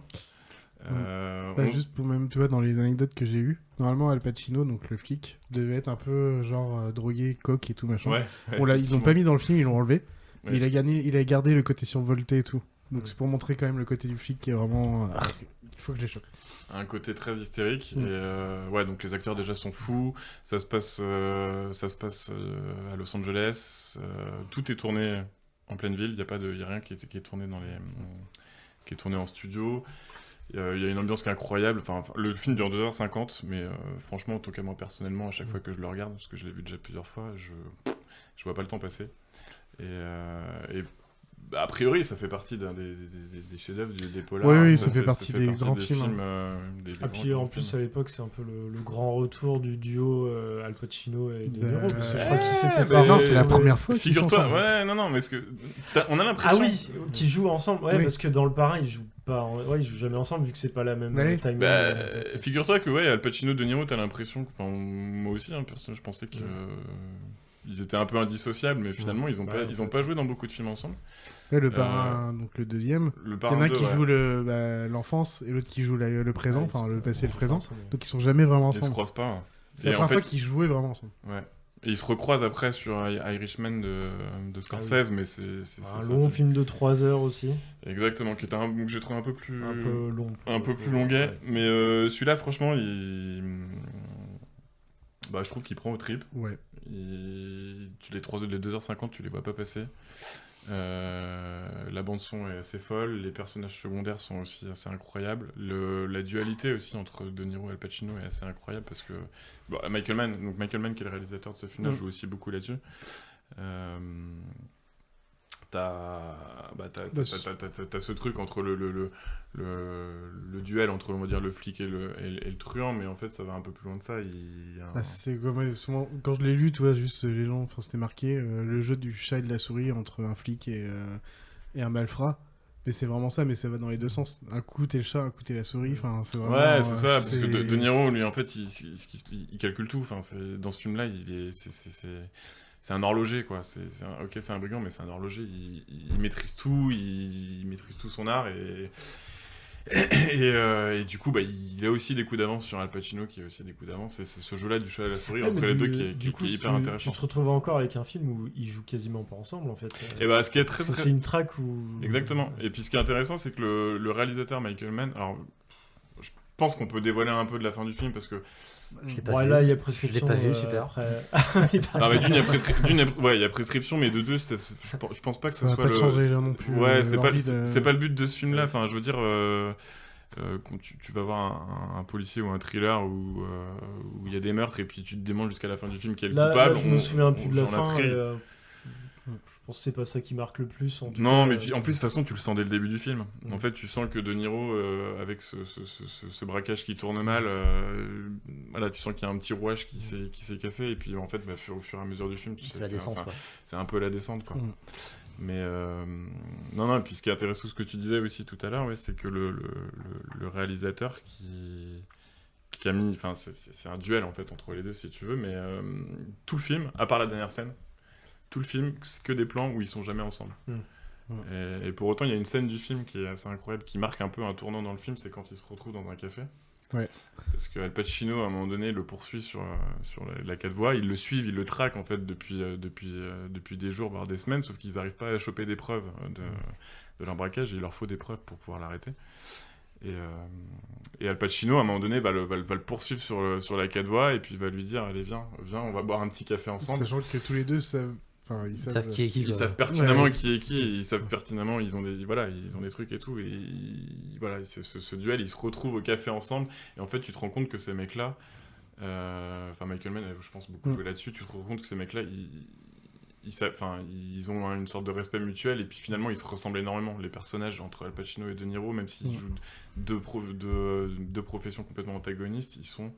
Juste pour même, tu vois, dans les anecdotes que j'ai eues, normalement Al Pacino, donc le flic, devait être un peu genre drogué, coke et tout machin. Ils l'ont pas mis dans le film, ils l'ont enlevé, mais il a gardé le côté survolté et tout. Donc c'est pour montrer quand même le côté du flic qui est vraiment... Il faut que je les chope. Un côté très hystérique. Et donc les acteurs déjà sont fous. Ça se passe à Los Angeles. Tout est tourné en pleine ville. Il y a rien qui est tourné qui est tourné en studio. Il y a une ambiance qui est incroyable. Enfin, le film dure 2h50, mais franchement, en tout cas moi personnellement, à chaque fois que je le regarde, parce que je l'ai vu déjà plusieurs fois, je vois pas le temps passer. Et a priori, ça fait partie des chefs-d'œuvre des polars. Oui, ça fait partie des grands films. Et puis en plus, à l'époque, c'est un peu le grand retour du duo Al Pacino et De Niro. Parce que je crois qu'ils s'étaient... Non, c'est la première fois qu'ils sont ensemble. Mais on a l'impression... Ah oui, qu'ils jouent ensemble. Parce que dans le Parrain, ils jouent pas... ils jouent jamais ensemble, vu que c'est pas la même timeline. Figure-toi que Al Pacino, De Niro, t'as l'impression... Enfin, moi aussi, personnellement, je pensais que... Ils étaient un peu indissociables, mais finalement, ils ont pas joué dans beaucoup de films ensemble. Le Parrain, donc le deuxième. Il y en a qui jouent l'enfance et l'autre qui joue le présent, enfin le passé et le présent. Donc ils sont jamais vraiment ensemble. Ils se croisent pas. C'est la première fois qu'ils jouaient vraiment ensemble. Ouais. Et ils se recroisent après sur Irishman de Scorsese, mais c'est un long film de 3 heures aussi. Exactement, qui était que j'ai trouvé un peu plus long, un peu plus longuet. Mais celui-là, franchement, je trouve qu'il prend au trip. Ouais. Les 2h50, tu les vois pas passer. La bande-son est assez folle, les personnages secondaires sont aussi assez incroyables. La dualité aussi entre De Niro et Al Pacino est assez incroyable parce que Michael Mann, qui est le réalisateur de ce film-là, joue aussi beaucoup là-dessus. T'as ce truc entre le duel entre, on va dire, le flic et le truand, mais en fait ça va un peu plus loin de ça. C'est comme souvent, quand je l'ai lu, tu vois, juste les gens, c'était marqué le jeu du chat et de la souris entre un flic et un malfrat. Mais c'est vraiment ça, mais ça va dans les deux sens. Un coup t'es le chat, un coup t'es la souris. Enfin, c'est vraiment. Ouais, c'est ça, parce que De Niro, lui, en fait, il calcule tout. Enfin, dans ce film-là, c'est un horloger, quoi. C'est un brigand, mais c'est un horloger. Il maîtrise tout, il maîtrise tout son art et du coup, il a aussi des coups d'avance sur Al Pacino, qui a aussi des coups d'avance. C'est ce jeu-là du chat et la souris entre les deux qui est hyper intéressant. Tu te retrouves encore avec un film où ils jouent quasiment pas ensemble, en fait. Et ce qui est très... C'est une traque où... Exactement. Et puis ce qui est intéressant, c'est que le réalisateur Michael Mann... Alors, je pense qu'on peut dévoiler un peu de la fin du film, parce que... Là, il y a prescription. Je l'ai pas vu, super. Il y a prescription, mais de deux, je pense pas que ça soit le. Changer, non plus, c'est pas le but de ce film-là. Enfin, je veux dire, quand tu vas voir un policier ou un thriller où il y a des meurtres et puis tu te demandes jusqu'à la fin du film qui est le coupable. Là, je me souviens plus de la fin. Je pense que c'est pas ça qui marque le plus. Mais puis, en plus, de toute façon, tu le sens dès le début du film. En fait, tu sens que De Niro, avec ce braquage qui tourne mal, tu sens qu'il y a un petit rouage qui s'est cassé. Et puis, en fait, au fur et à mesure du film, c'est un peu la descente, quoi. Mais et puis ce qui est intéressant, ce que tu disais aussi tout à l'heure, c'est que le réalisateur qui a mis... Enfin, c'est un duel, en fait, entre les deux, si tu veux. Mais tout le film, à part la dernière scène, tout le film, c'est que des plans où ils sont jamais ensemble. Et pour autant, il y a une scène du film qui est assez incroyable, qui marque un peu un tournant dans le film, c'est quand ils se retrouvent dans un café. Ouais. Parce que Al Pacino, à un moment donné, le poursuit sur la 4 voies. Ils le suivent, ils le traquent en fait depuis des jours, voire des semaines, sauf qu'ils n'arrivent pas à choper des preuves de leur braquage, et il leur faut des preuves pour pouvoir l'arrêter. Et Al Pacino, à un moment donné, va le poursuivre sur la 4 voies, et puis va lui dire, allez, viens, on va boire un petit café ensemble. Sachant que tous les deux savent... Enfin, ils savent qui est qui. Ils savent pertinemment qui est qui, et ils savent pertinemment, ils ont des trucs et tout, et ce duel, ils se retrouvent au café ensemble, et en fait, tu te rends compte que ces mecs-là, Michael Mann, je pense, beaucoup joué là-dessus, tu te rends compte que ces mecs-là, ils ont une sorte de respect mutuel, et puis finalement, ils se ressemblent énormément, les personnages entre Al Pacino et De Niro, même s'ils jouent deux professions complètement antagonistes, ils sont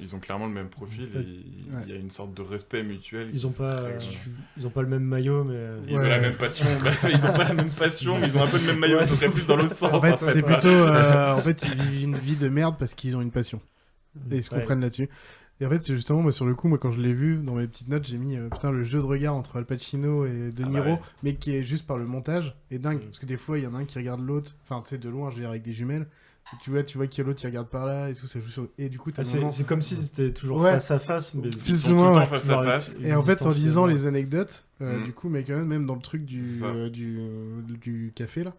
Ils ont clairement le même profil et il y a une sorte de respect mutuel. Ils ont pas le même maillot, mais ils ont la même passion. Ils ont pas la même passion, mais ils ont un peu le même maillot. Ça serait plus dans l'autre sens. En fait, c'est plutôt. En fait, ils vivent une vie de merde parce qu'ils ont une passion et ils se comprennent là-dessus. Et en fait, justement, moi, sur le coup, quand je l'ai vu dans mes petites notes, j'ai mis putain le jeu de regard entre Al Pacino et De Niro, mais qui est juste par le montage est dingue parce que des fois il y en a un qui regarde l'autre, enfin tu sais de loin, je veux dire avec des jumelles. Tu vois qu'il y a l'autre qui regarde par là et tout, ça joue sur... Et du coup, c'est comme si c'était toujours face à face, mais ils sont tout le temps face à face. Et en fait, en lisant les anecdotes, du coup, mais quand même dans le truc du café là,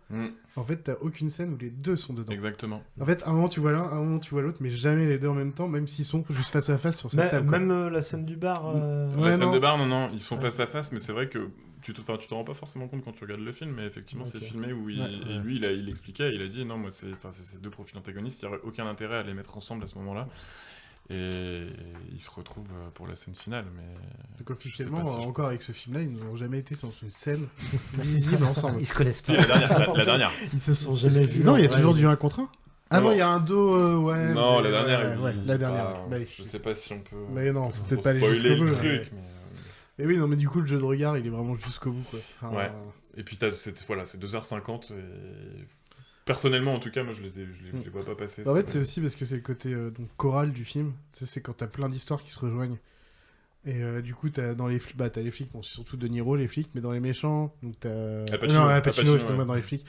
en fait, t'as aucune scène où les deux sont dedans. Exactement. En fait, un moment tu vois l'un, un moment tu vois l'autre, mais jamais les deux en même temps, même s'ils sont juste face à face sur cette table. Même la scène du bar. La scène de bar, non, ils sont face à face, mais c'est vrai que tu t'en rends pas forcément compte quand tu regardes le film, mais effectivement c'est filmé où il expliquait, il a dit non, moi c'est ces deux profils antagonistes, il n'y aurait aucun intérêt à les mettre ensemble à ce moment-là, et ils se retrouvent pour la scène finale. Mais donc officiellement, encore avec ce film-là, ils n'ont jamais été sur une scène visible ensemble. Ils se connaissent pas. La dernière. Ils se sont jamais vus. Non, il y a toujours du 1 contre 1. Ah non, il y a un dos, ouais. Non, la dernière. La dernière. Je sais pas si on peut. Mais non, faut peut-être pas aller jusqu'au bout. Mais oui, non, mais du coup, le jeu de regard, il est vraiment jusqu'au bout, quoi. Enfin, ouais. Et puis, c'est 2h50. Et... Personnellement, en tout cas, moi, je les vois pas passer. En fait, c'est aussi parce que c'est le côté donc, choral du film. Tu sais, c'est quand t'as plein d'histoires qui se rejoignent. Et du coup, t'as les flics, bon, c'est surtout De Niro, les flics, mais dans les méchants, donc t'as... Al Pacino, excuse-moi, dans les flics.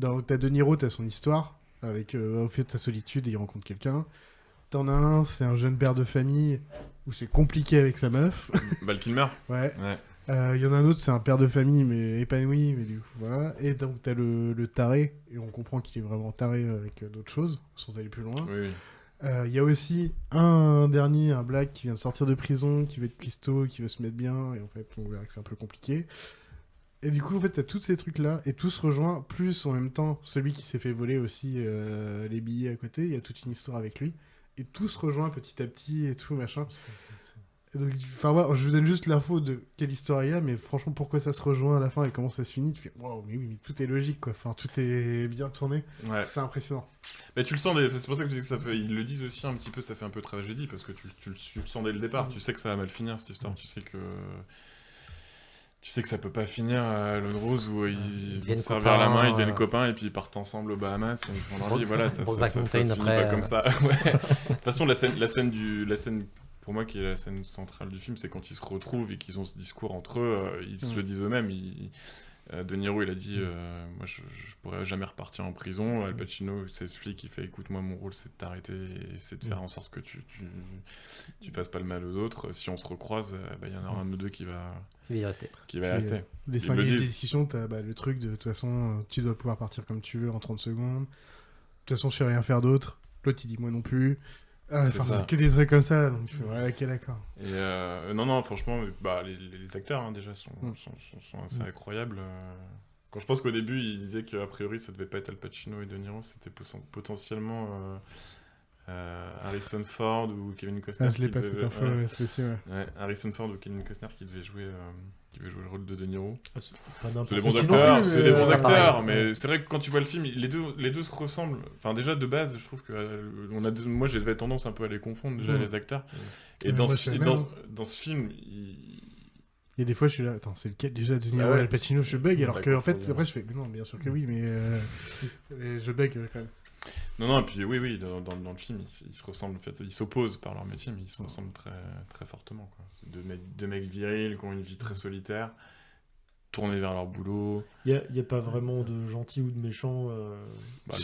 T'as De Niro, t'as son histoire, avec, au fait, sa solitude, et il rencontre quelqu'un. T'en as un, c'est un jeune père de famille, où c'est compliqué avec sa meuf. Val Kilmer. Ouais. Y en a un autre, c'est un père de famille, mais épanoui, mais du coup, voilà. Et donc, t'as le taré, et on comprend qu'il est vraiment taré avec d'autres choses, sans aller plus loin. Oui. Y a aussi un black qui vient de sortir de prison, qui veut être cuistot, qui veut se mettre bien, et en fait, on verra que c'est un peu compliqué. Et du coup, en fait, t'as tous ces trucs-là, et tout se rejoint, plus en même temps, celui qui s'est fait voler aussi les billets à côté, il y a toute une histoire avec lui. Et tout se rejoint petit à petit et tout, machin. Et donc, voilà, je vous donne juste l'info de quelle histoire il y a, mais franchement, pourquoi ça se rejoint à la fin et comment ça se finit, tu fais waouh, mais oui, mais tout est logique, quoi. Enfin, tout est bien tourné. Ouais. C'est impressionnant. Mais tu le sens, c'est pour ça que je dis que ça fait. Ils le disent aussi un petit peu, ça fait un peu tragédie, parce que tu le sens dès le départ. Tu sais que ça va mal finir cette histoire. Tu sais que ça peut pas finir à Lone Rose où ils vont se servir la main, ils deviennent copains et puis ils partent ensemble aux Bahamas et ils font leur vie. Voilà, ça se finit pas comme ça. Ouais. De toute façon, la scène pour moi qui est la scène centrale du film, c'est quand ils se retrouvent et qu'ils ont ce discours entre eux, ils se le disent eux-mêmes. De Niro, il a dit moi je pourrais jamais repartir en prison. Al Pacino, c'est ce flic qui fait écoute, moi mon rôle c'est de t'arrêter et c'est de faire en sorte que tu fasses pas le mal aux autres. Si on se recroise, il y en aura un ou deux qui va y rester. Les 5 minutes de discussion, t'as le truc de toute façon, tu dois pouvoir partir comme tu veux en 30 secondes. De toute façon, je sais rien faire d'autre. L'autre, il dit moi non plus. C'est que des trucs comme ça, donc tu fais ouais, ok, d'accord. Et non, franchement, les acteurs hein, déjà sont assez incroyables. Quand je pense qu'au début, ils disaient qu'a priori, ça devait pas être Al Pacino et De Niro, c'était potentiellement Harrison Ford ou Kevin Costner. Je l'ai pas cette info, spéciale. Ouais, Harrison Ford ou Kevin Costner qui devait jouer le rôle de Niro. C'est des bons acteurs, mais c'est vrai que quand tu vois le film, les deux se ressemblent. Enfin, déjà de base, je trouve que moi j'avais tendance un peu à les confondre déjà les acteurs. Et dans ce film, il y a des fois je suis là, attends, c'est lequel déjà De Niro, Al Pacino, je bug, alors que en fait après je fais non, bien sûr que oui, mais je bug quand même. Non, et puis oui, dans le film, ils se ressemblent, en fait, ils s'opposent par leur métier, mais ils se ressemblent très, très fortement, quoi. C'est deux mecs virils qui ont une vie très solitaire, tournés vers leur boulot. Il y a pas vraiment de gentil ou de méchant. Le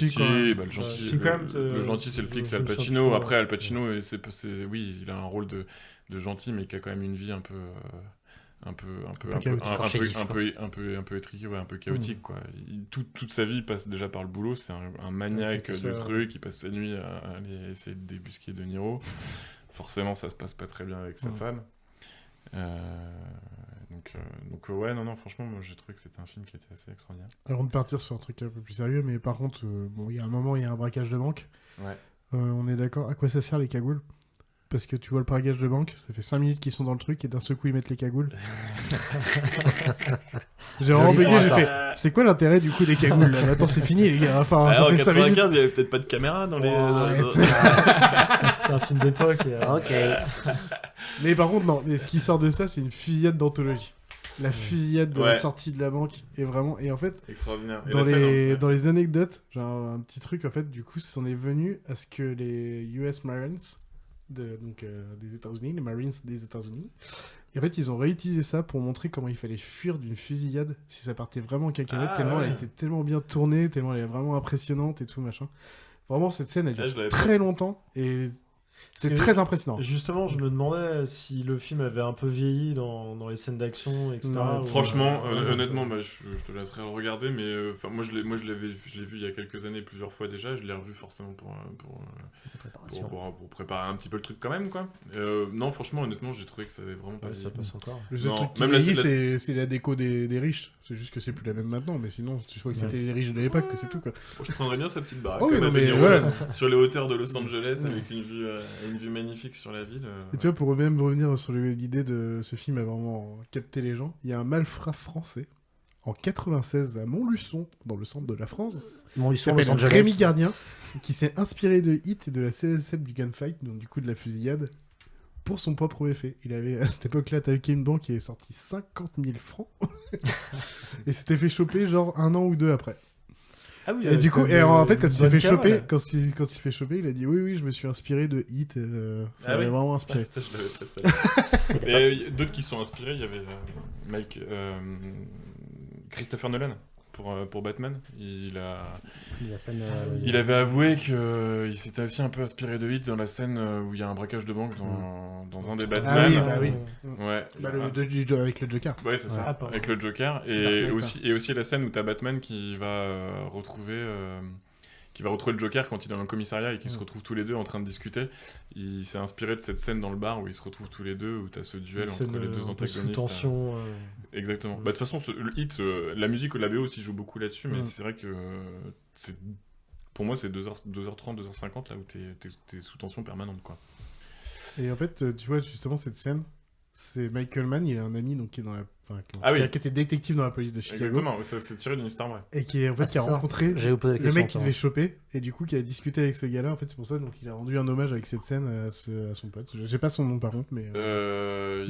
gentil, c'est le flic, c'est Al Pacino. Après, Al Pacino, oui, il a un rôle de gentil, mais qui a quand même une vie un peu étriqué, un peu chaotique, quoi. Toute sa vie passe déjà par le boulot, c'est un maniaque de trucs, il passe sa nuit à aller essayer de débusquer De Niro. Forcément, ça se passe pas très bien avec sa femme. Donc ouais, non, franchement, moi j'ai trouvé que c'était un film qui était assez extraordinaire. Avant de partir sur un truc un peu plus sérieux, mais par contre, il y a un moment, il y a un braquage de banque. Ouais. On est d'accord, à quoi ça sert les cagoules ? parce que tu vois le braquage de banque, ça fait 5 minutes qu'ils sont dans le truc et d'un seul coup ils mettent les cagoules. J'ai vraiment bugué, j'ai fait c'est quoi l'intérêt du coup des cagoules là ? Attends, c'est fini les gars. Enfin, Alors, ça fait en 5 minutes. 95, il y avait peut-être pas de caméra dans les. C'est un film d'époque. Ok. Mais par contre, non, mais ce qui sort de ça, c'est une fusillade d'anthologie. La fusillade de la sortie de la banque est vraiment. Et en fait, extraordinaire. Et dans les anecdotes, j'ai un petit truc en fait, du coup, c'en est venu à ce que les US Marines, des États-Unis, les Marines des États-Unis, et en fait, ils ont réutilisé ça pour montrer comment il fallait fuir d'une fusillade si ça partait vraiment en cacahuète, tellement elle était tellement bien tournée, tellement elle est vraiment impressionnante et tout, machin. Vraiment, cette scène, elle dure très longtemps et c'est très impressionnant. Justement, je me demandais si le film avait un peu vieilli dans les scènes d'action, etc. Franchement, honnêtement, je te laisserai le regarder, mais moi je l'ai vu il y a quelques années plusieurs fois déjà. Je l'ai revu forcément pour préparer un petit peu le truc quand même, quoi. Non, franchement, honnêtement, j'ai trouvé que ça avait vraiment pas. Ça passe encore. Le seul truc qui vieillit, c'est la déco des riches. C'est juste que c'est plus la même maintenant, mais sinon, je crois que c'était les riches de l'époque, que c'est tout, quoi. Je prendrais bien sa petite baraque. Oh, oui, non, mais voilà. Sur les hauteurs de Los Angeles avec une vue magnifique sur la ville. Et tu vois, pour même revenir sur l'idée de ce film a vraiment capté les gens, il y a un malfrat français en 96 à Montluçon, dans le centre de la France, Montluçon, qui Los Angeles. Rémi Gardien, qui s'est inspiré de Hit et de la scène du gunfight, donc du coup de la fusillade, pour son propre effet. Il avait, à cette époque-là, attaqué une banque qui avait sorti 50 000 francs, et s'était fait choper genre 1 an ou 2 après. Ah oui, et du coup, en fait, quand il s'est fait choper, cavale. quand il s'est fait choper, il a dit oui, je me suis inspiré de Hit, ça m'avait vraiment inspiré. Ça, je l'avais pas ça. Et d'autres qui sont inspirés, il y avait Christopher Nolan pour Batman. Il avait avoué qu'il s'était aussi un peu inspiré de Hit dans la scène où il y a un braquage de banque dans un des Batman. Ah oui. Ouais. Avec le Joker. Ouais, c'est ça, avec le Joker. Et aussi la scène où t'as Batman qui va retrouver le Joker quand il est dans le commissariat et qu'ils se retrouvent tous les deux en train de discuter. Il s'est inspiré de cette scène dans le bar où ils se retrouvent tous les deux, où t'as ce duel entre les deux antagonistes. Sous tension. Exactement. Bah, de toute façon, le Hit, la musique ou la BO aussi joue beaucoup là-dessus, mais c'est vrai que pour moi, c'est 2h30, 2h50 là où t'es sous tension permanente, quoi. Et en fait, tu vois, justement, cette scène, c'est Michael Mann, il a un ami donc, qui est dans qui était détective dans la police de Chicago. Exactement, ça c'est tiré d'une histoire vraie. Et qui a rencontré le mec qui devait choper, et du coup qui a discuté avec ce gars-là. En fait, c'est pour ça donc il a rendu un hommage avec cette scène à son pote. J'ai pas son nom par contre, mais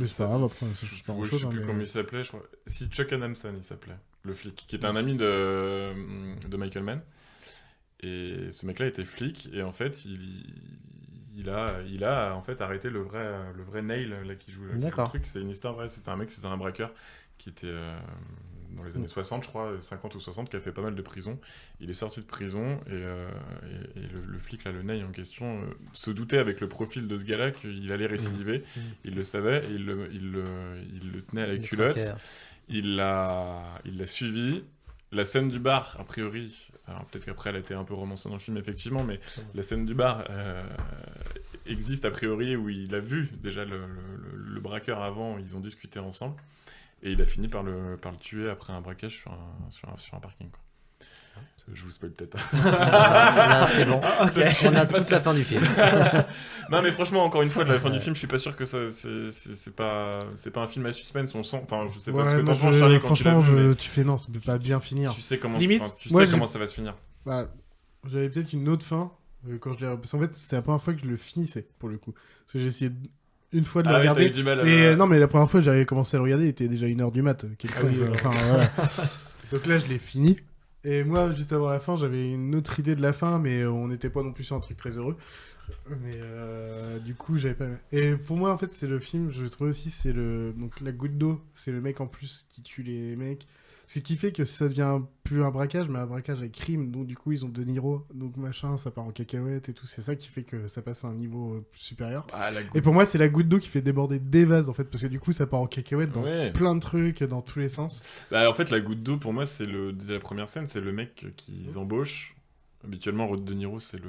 c'est pas grave, après, ça change pas grand-chose. Je sais plus comment il s'appelait, je crois. Si Chuck Adamson, il s'appelait, le flic, qui était un ami de Michael Mann. Et ce mec-là était flic, et en fait, il a en fait arrêté le vrai Nail là qui joue le truc. C'est une histoire vraie. C'était un braqueur qui était dans les années 60, je crois, 50 ou 60, qui a fait pas mal de prison. Il est sorti de prison et le flic là, le Nail en question, se doutait avec le profil de ce gars-là qu'il allait récidiver. Il le savait, et il le tenait à la culotte. Il l'a suivi. La scène du bar, a priori, alors peut-être qu'après elle a été un peu romancée dans le film, effectivement, mais la scène du bar existe a priori où il a vu déjà le braqueur avant, ils ont discuté ensemble, et il a fini par le tuer après un braquage sur un parking, quoi. Je vous spoil peut-être. Là, c'est bon. On a toute la fin du film. Non, mais franchement, encore une fois, de la fin du film, je suis pas sûr que ça, c'est pas un film à suspense. On sent, enfin, je sais pas ce que t'en penses, Charlie, quand tu l'as vu. Tu fais non, ça peut pas bien finir. Tu sais comment, limite, comment ça va se finir. Bah, j'avais peut-être une autre fin quand je l'ai. Parce qu'en fait, c'était la première fois que je le finissais pour le coup. Parce que j'ai essayé une fois de le regarder. Non, mais la première fois, j'avais commencé à le regarder, il était déjà 1h du mat. Voilà. Donc là, je l'ai fini. Et moi, juste avant la fin, j'avais une autre idée de la fin, mais on n'était pas non plus sur un truc très heureux. Mais du coup, j'avais pas... Et pour moi, en fait, c'est le film, je trouve aussi, c'est donc la goutte d'eau, c'est le mec en plus qui tue les mecs. Ce qui fait que ça devient plus un braquage, mais un braquage avec crime. Donc du coup, ils ont De Niro, donc machin, ça part en cacahuète et tout. C'est ça qui fait que ça passe à un niveau supérieur. Et pour moi, c'est la goutte d'eau qui fait déborder des vases, en fait, parce que du coup, ça part en cacahuète dans plein de trucs, dans tous les sens. Bah, en fait, la goutte d'eau, pour moi, c'est déjà la première scène, c'est le mec qu'ils embauchent. Habituellement, Robert De Niro, c'est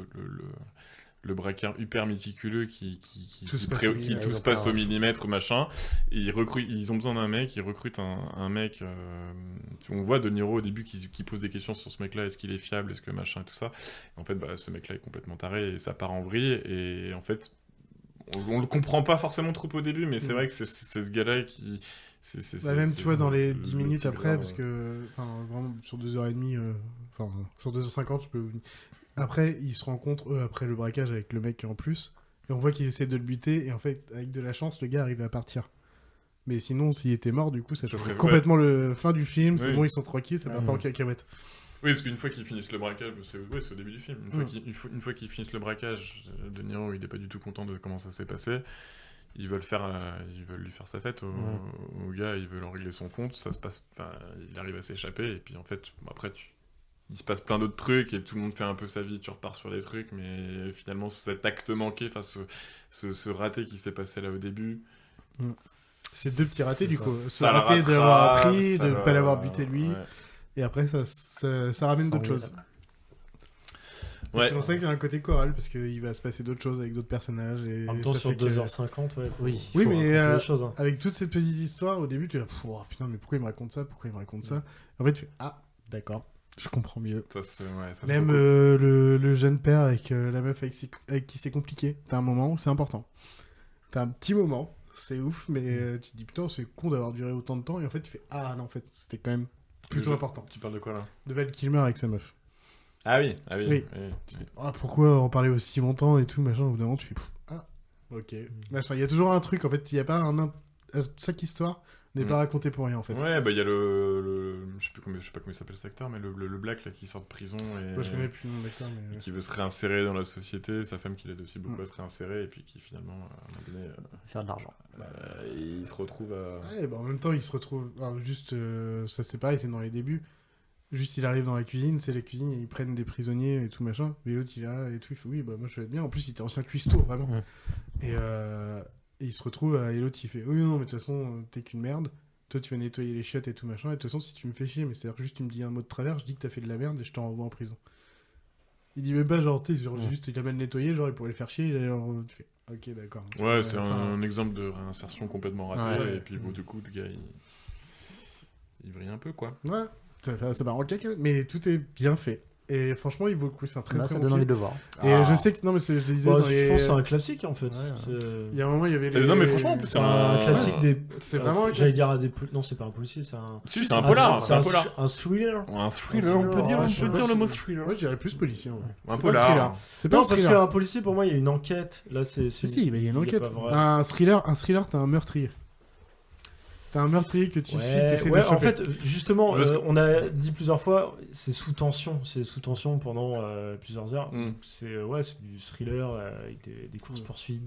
le braqueur hyper méticuleux qui tout se passe au millimètre, machin. Et ils ont besoin d'un mec, ils recrutent un mec. On voit De Niro au début qui pose des questions sur ce mec-là, est-ce qu'il est fiable, est-ce que machin et tout ça. Et en fait, ce mec-là est complètement taré et ça part en vrille. Et en fait, on le comprend pas forcément trop au début, mais c'est vrai que c'est ce gars-là qui... même, tu vois, dans les 10 minutes après, parce que, vraiment, sur 2h30, sur 2h50, je peux... Après, ils se rencontrent, après le braquage avec le mec en plus, et on voit qu'ils essaient de le buter, et en fait, avec de la chance, le gars arrive à partir. Mais sinon, s'il était mort, du coup, ça serait complètement le fin du film, c'est bon, ils sont tranquilles, ça part pas en cacahuète. Oui, parce qu'une fois qu'ils finissent le braquage, c'est au début du film. Une fois qu'ils finissent le braquage, De Niro, il est pas du tout content de comment ça s'est passé. Ils veulent lui faire sa fête au gars, ils veulent en régler son compte. Ça se passe, il arrive à s'échapper, et puis en fait, après, il se passe plein d'autres trucs, et tout le monde fait un peu sa vie, tu repars sur des trucs, mais finalement, cet acte manqué, ce raté qui s'est passé là au début. C'est 2 petits ratés, du coup. Ce raté de l'avoir appris, de ne pas l'avoir buté lui. Ouais. Et après, ça ramène d'autres choses. Ouais. C'est pour ça qu'il y a un côté choral, parce qu'il va se passer d'autres choses avec d'autres personnages. Et en même temps, sur 2h50, oui, mais avec toute cette petite histoire, au début, tu es là, putain, mais pourquoi il me raconte ça ? En fait, tu fais, d'accord, je comprends mieux. Ça même le jeune père avec la meuf avec qui c'est compliqué, t'as un moment où c'est important. T'as un petit moment, c'est ouf, mais tu te dis, putain, c'est con d'avoir duré autant de temps, et en fait, tu fais, non, en fait, c'était quand même plutôt important. Tu parles de quoi, là ? De Val Kilmer avec sa meuf. Ah oui. Pourquoi en parler aussi longtemps et tout, machin, au bout d'un moment, tu fais, ok. Machin, il y a toujours un truc, en fait, il n'y a pas chaque histoire n'est pas racontée pour rien, en fait. Ouais, il y a le... Je sais pas comment il s'appelle cet acteur, mais le Black, là, qui sort de prison et... Moi, je connais plus le nom de l'acteur, mais... Qui veut se réinsérer dans la société, sa femme qui l'aide aussi beaucoup à se réinsérer, et puis qui, finalement, à un moment donné... faire de l'argent. Il se retrouve à... Ouais, en même temps, il se retrouve... Alors, juste, ça, c'est pareil, c'est dans les débuts. Juste, il arrive dans la cuisine, c'est la cuisine, ils prennent des prisonniers et tout, machin. Mais l'autre, il est là et tout, il fait, oui, moi, je vais être bien. En plus, il était ancien cuistot, vraiment. Et il se retrouve, et l'autre, il fait, oui, non, mais de toute façon, t'es qu'une merde. Toi, tu vas nettoyer les chiottes et tout, machin. Et de toute façon, si tu me fais chier, mais c'est-à-dire juste, tu me dis un mot de travers, je dis que t'as fait de la merde et je t'en renvoie en prison. Il dit même pas, genre, tu sais, juste, il a mal nettoyé, genre, il pourrait le faire chier, tu fais, ok, d'accord. Ouais, c'est un exemple de réinsertion complètement ratée, et puis, bon, du coup, le gars, il vrille un peu, quoi. Voilà. Ça part en cacahuète, mais tout est bien fait. Et franchement, il vaut le coup, c'est un très ça bon donne envie de le voir. Et je sais que... Non, mais je disais... je pense que c'est un classique, en fait. Il y a un moment, il y avait... Non, mais franchement, c'est un classique des... C'est vraiment un classique. J'allais dire à des... Non, c'est pas un policier, c'est un... Si, c'est un polar. C'est un thriller. Un thriller, on peut dire le mot thriller. Moi, je dirais plus policier, en vrai. Un polar. C'est pas un thriller. Parce qu'un policier, pour moi, il y a une enquête. Là, c'est... Si, il y a une enquête. Un thriller, t'as un meurtrier. T'as un meurtrier que tu suis, t'essaies de choper. En fait, justement, on a dit plusieurs fois, c'est sous tension pendant plusieurs heures. C'est du thriller avec des courses-poursuites,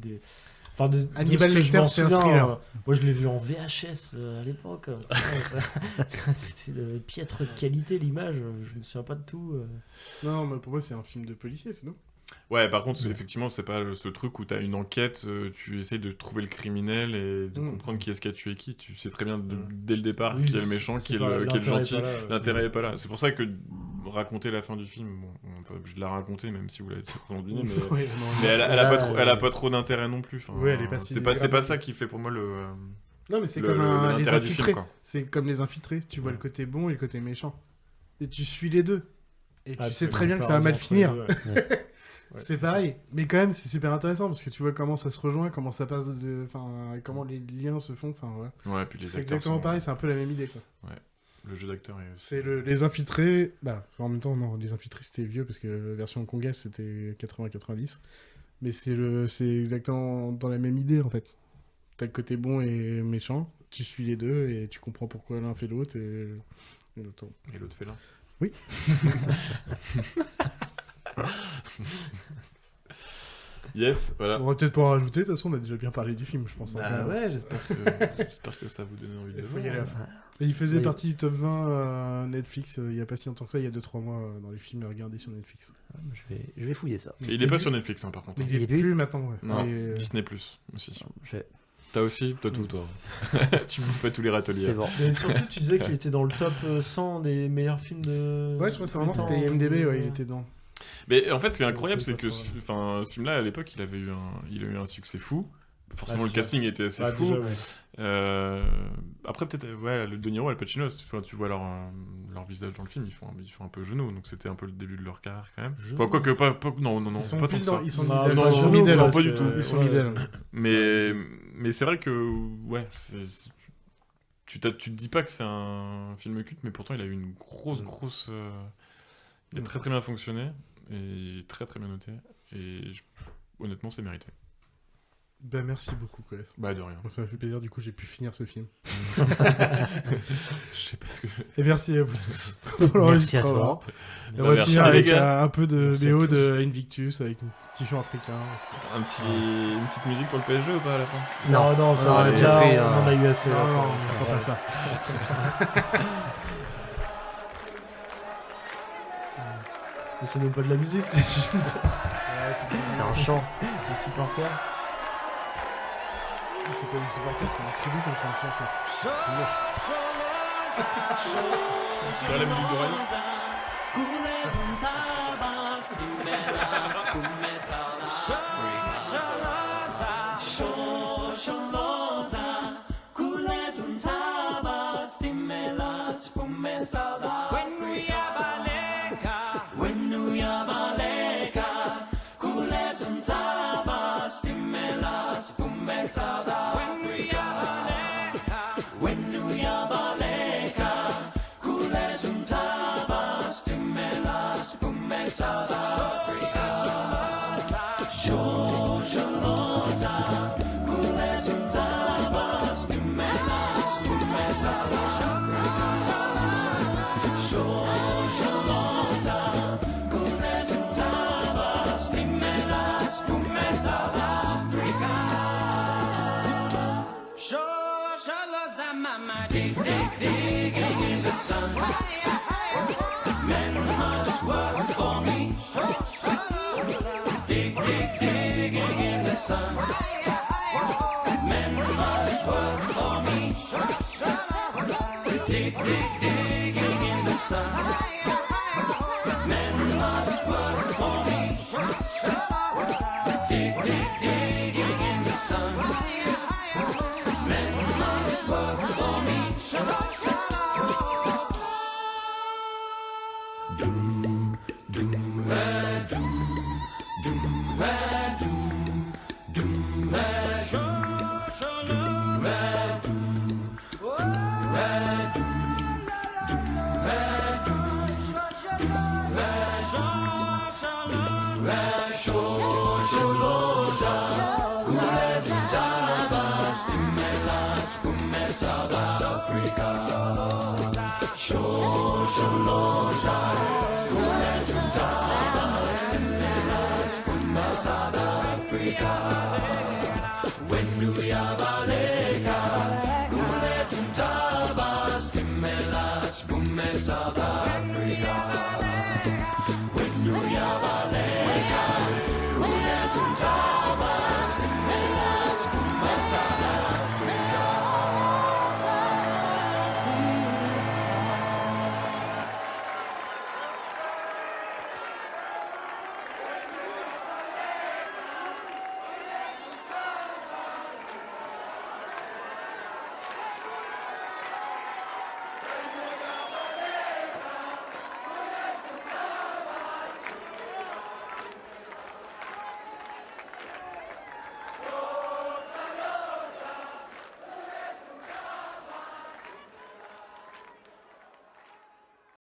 Hannibal Lecter, c'est un thriller. Moi, je l'ai vu en VHS à l'époque. C'était de piètre qualité, l'image. Je me souviens pas de tout. Non, mais pour moi, c'est un film de policier, c'est nous. Ouais, par contre, effectivement, c'est pas ce truc où t'as une enquête, tu essaies de trouver le criminel et de comprendre qui est-ce qui a tué qui. Tu sais très bien dès le départ qui est le méchant, qui est le gentil. L'intérêt est pas là. C'est pour ça que raconter la fin du film, bon, on est pas obligé de la raconter, même si vous l'avez certainement deviné, mais elle a pas trop d'intérêt non plus. Oui, elle est pas c'est pas ça qui fait pour moi le. Non, mais c'est comme les infiltrés. C'est comme les infiltrés. Tu vois le côté bon et le côté méchant. Et tu suis les deux. Et tu sais très bien que ça va mal finir. C'est pareil, mais quand même c'est super intéressant parce que tu vois comment ça se rejoint, comment ça passe, comment les liens se font, voilà. Ouais, puis les c'est exactement pareil, c'est un peu la même idée, quoi. Ouais, le jeu d'acteur est... C'est les infiltrés, en même temps non, les infiltrés c'était vieux parce que la version congolaise c'était 80-90, mais c'est exactement dans la même idée en fait. T'as le côté bon et méchant, tu suis les deux et tu comprends pourquoi l'un fait l'autre et l'autre fait l'un. Oui. Yes, voilà. On va peut-être pas en rajouter, de toute façon on a déjà bien parlé du film, je pense. Ouais, j'espère que ça vous donne envie de le voir. Y aller à fond. Et il faisait partie du top 20 Netflix il y a pas si longtemps que ça, il y a 2-3 mois dans les films à regarder sur Netflix. Je vais fouiller ça. Et il est pas sur Netflix par contre. Il est plus maintenant, ouais. Non, Disney Plus aussi. T'as aussi, toi tout, toi. Tu vous fais tous les râteliers. C'est bon. Mais surtout, tu disais qu'il était dans le top 100 des meilleurs films de... Ouais, je crois que c'était IMDb, il était dans... Mais en fait, ce qui est incroyable, c'est que ce film-là, à l'époque, il a eu un succès fou. forcément le casting était assez fou. Déjà, ouais. Après peut-être le De Niro et Al Pacino, tu vois leur visage dans le film, ils font un peu genoux, donc c'était un peu le début de leur carrière quand même. Enfin, quoique pas non, Ils sont pas tant que ça. ils sont middle, pas du tout. Ils sont middle. Mais c'est vrai que tu te dis pas que c'est un film culte, mais pourtant il a eu une grosse il a très très bien fonctionné et très très bien noté, et honnêtement c'est mérité. Ben merci beaucoup, Colès. Bah de rien. Ça m'a fait plaisir, du coup j'ai pu finir ce film. Je sais pas ce que... Et merci à vous tous pour Merci à l'enregistrement. toi. Et on va Merci, finir avec les gars. un peu de Merci à BO tous. de Invictus avec un petit chant africain. Une petite musique pour le PSG ou pas à la fin? Non, ça on a déjà pris, on en a eu assez. Non, là, non, ça on fera pas ça. Mais c'est même pas de la musique, c'est juste. C'est un chant. Les supporters. C'est pas des supporters, c'est une tribu qui est en train de chanter. C'est moche. C'est pas la musique de Ryan? Men must work for me. Digging in the sun. Men must work for me. Digging in the sun. Men must work for me. Digging in the sun. Men must work for me. Africa.